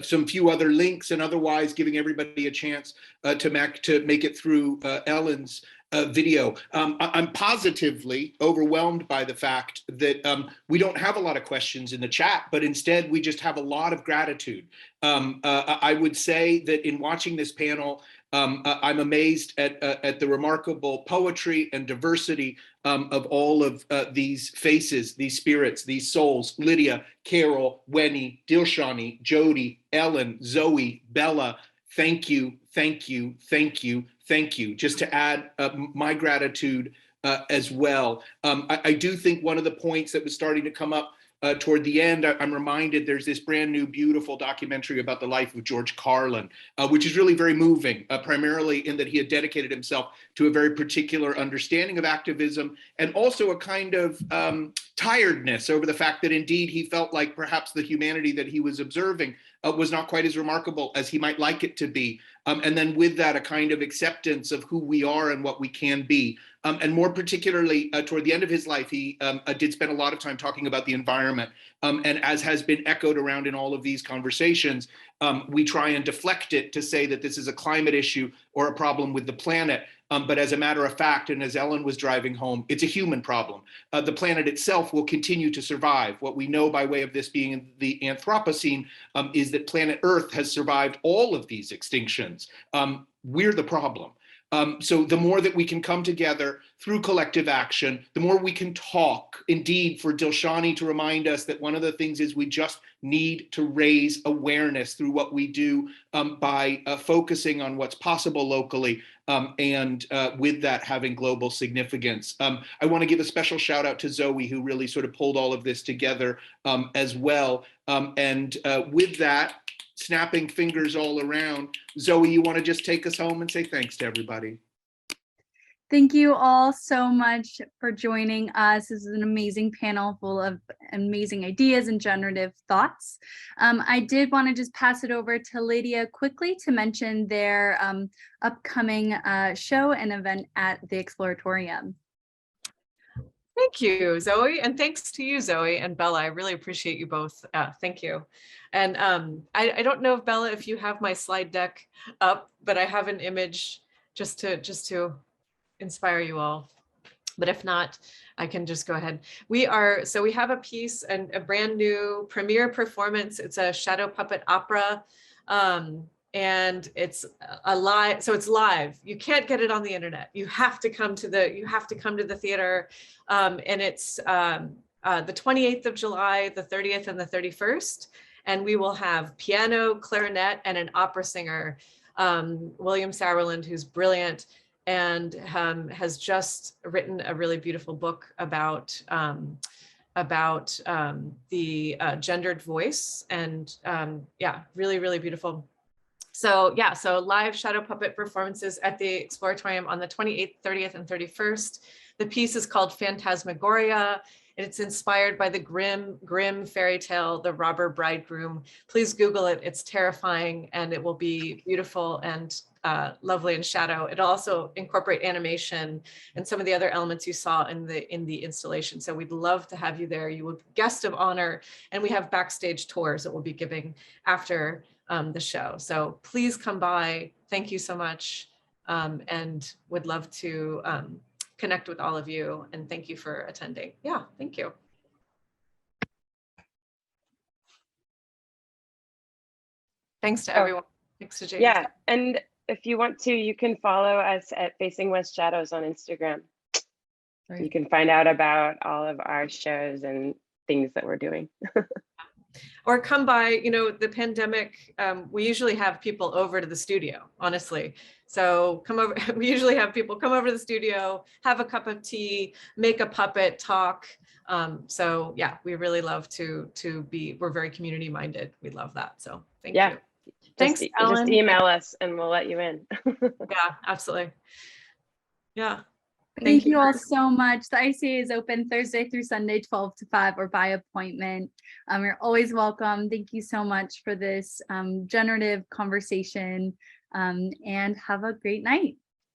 some few other links, and otherwise giving everybody a chance to make it through Ellen's video. I'm positively overwhelmed by the fact that we don't have a lot of questions in the chat, but instead we just have a lot of gratitude. I would say that in watching this panel, I'm amazed at the remarkable poetry and diversity of all of these faces, these spirits, these souls: Lydia, Carol, Wenny, Dilshani, Jody, Ellen, Zoe, Bella. Thank you, thank you, thank you, thank you. Just to add my gratitude as well. I do think one of the points that was starting to come up toward the end, I'm reminded there's this brand new beautiful documentary about the life of George Carlin, which is really very moving, primarily in that he had dedicated himself to a very particular understanding of activism, and also a kind of tiredness over the fact that indeed he felt like perhaps the humanity that he was observing was not quite as remarkable as he might like it to be. And then with that, a kind of acceptance of who we are and what we can be. And more particularly toward the end of his life, he did spend a lot of time talking about the environment. And as has been echoed around in all of these conversations, we try and deflect it to say that this is a climate issue or a problem with the planet. But as a matter of fact, and as Ellen was driving home, it's a human problem. The planet itself will continue to survive. What we know by way of this being in the Anthropocene is that planet Earth has survived all of these extinctions. We're the problem. So the more that we can come together through collective action, the more we can talk. Indeed, for Dilshani to remind us that one of the things is we just need to raise awareness through what we do by focusing on what's possible locally, and with that having global significance. I want to give a special shout out to Zoe, who really sort of pulled all of this together as well. And with that, snapping fingers all around, Zoe, you want to just take us home and say thanks to everybody? Thank you all so much for joining us. This is an amazing panel full of amazing ideas and generative thoughts. I did want to just pass it over to Lydia quickly to mention their upcoming show and event at the Exploratorium. Thank you, Zoe, and thanks to you, Zoe and Bella. I really appreciate you both. Thank you. And I don't know if Bella, if you have my slide deck up, but I have an image just to inspire you all. But if not, I can just go ahead. We have a piece and a brand new premiere performance. It's a shadow puppet opera. And it's a live, so it's live. You can't get it on the internet. You have to come to the theater. And it's the 28th of July, the 30th and the 31st. And we will have piano, clarinet, and an opera singer, William Sauerland, who's brilliant and has just written a really beautiful book about the gendered voice. And yeah, really, really beautiful. So yeah, so live shadow puppet performances at the Exploratorium on the 28th, 30th, and 31st. The piece is called Phantasmagoria. It's inspired by the grim fairy tale, The Robber Bridegroom. Please Google it. It's terrifying, and it will be beautiful and lovely in shadow. It'll also incorporate animation and some of the other elements you saw in the installation. So we'd love to have you there. You will be guest of honor, and we have backstage tours that we'll be giving after the show. So please come by. Thank you so much, and would love to connect with all of you. And thank you for attending. Yeah, thank you. Thanks to everyone. Thanks to James. Yeah, and if you want to, you can follow us at Facing West Shadows on Instagram. Right. You can find out about all of our shows and things that we're doing. Or come by, you know, the pandemic, we usually have people over to the studio, honestly. So come over, we usually have people come over to the studio, have a cup of tea, make a puppet, talk. So yeah, we really love to be, we're very community minded. We love that. So thank you. Thanks, Ellen. Just email us and we'll let you in. Yeah, absolutely. Yeah. Thank you all so much. The ICA is open Thursday through Sunday, 12 to 5 or by appointment. You're always welcome. Thank you so much for this generative conversation, and have a great night.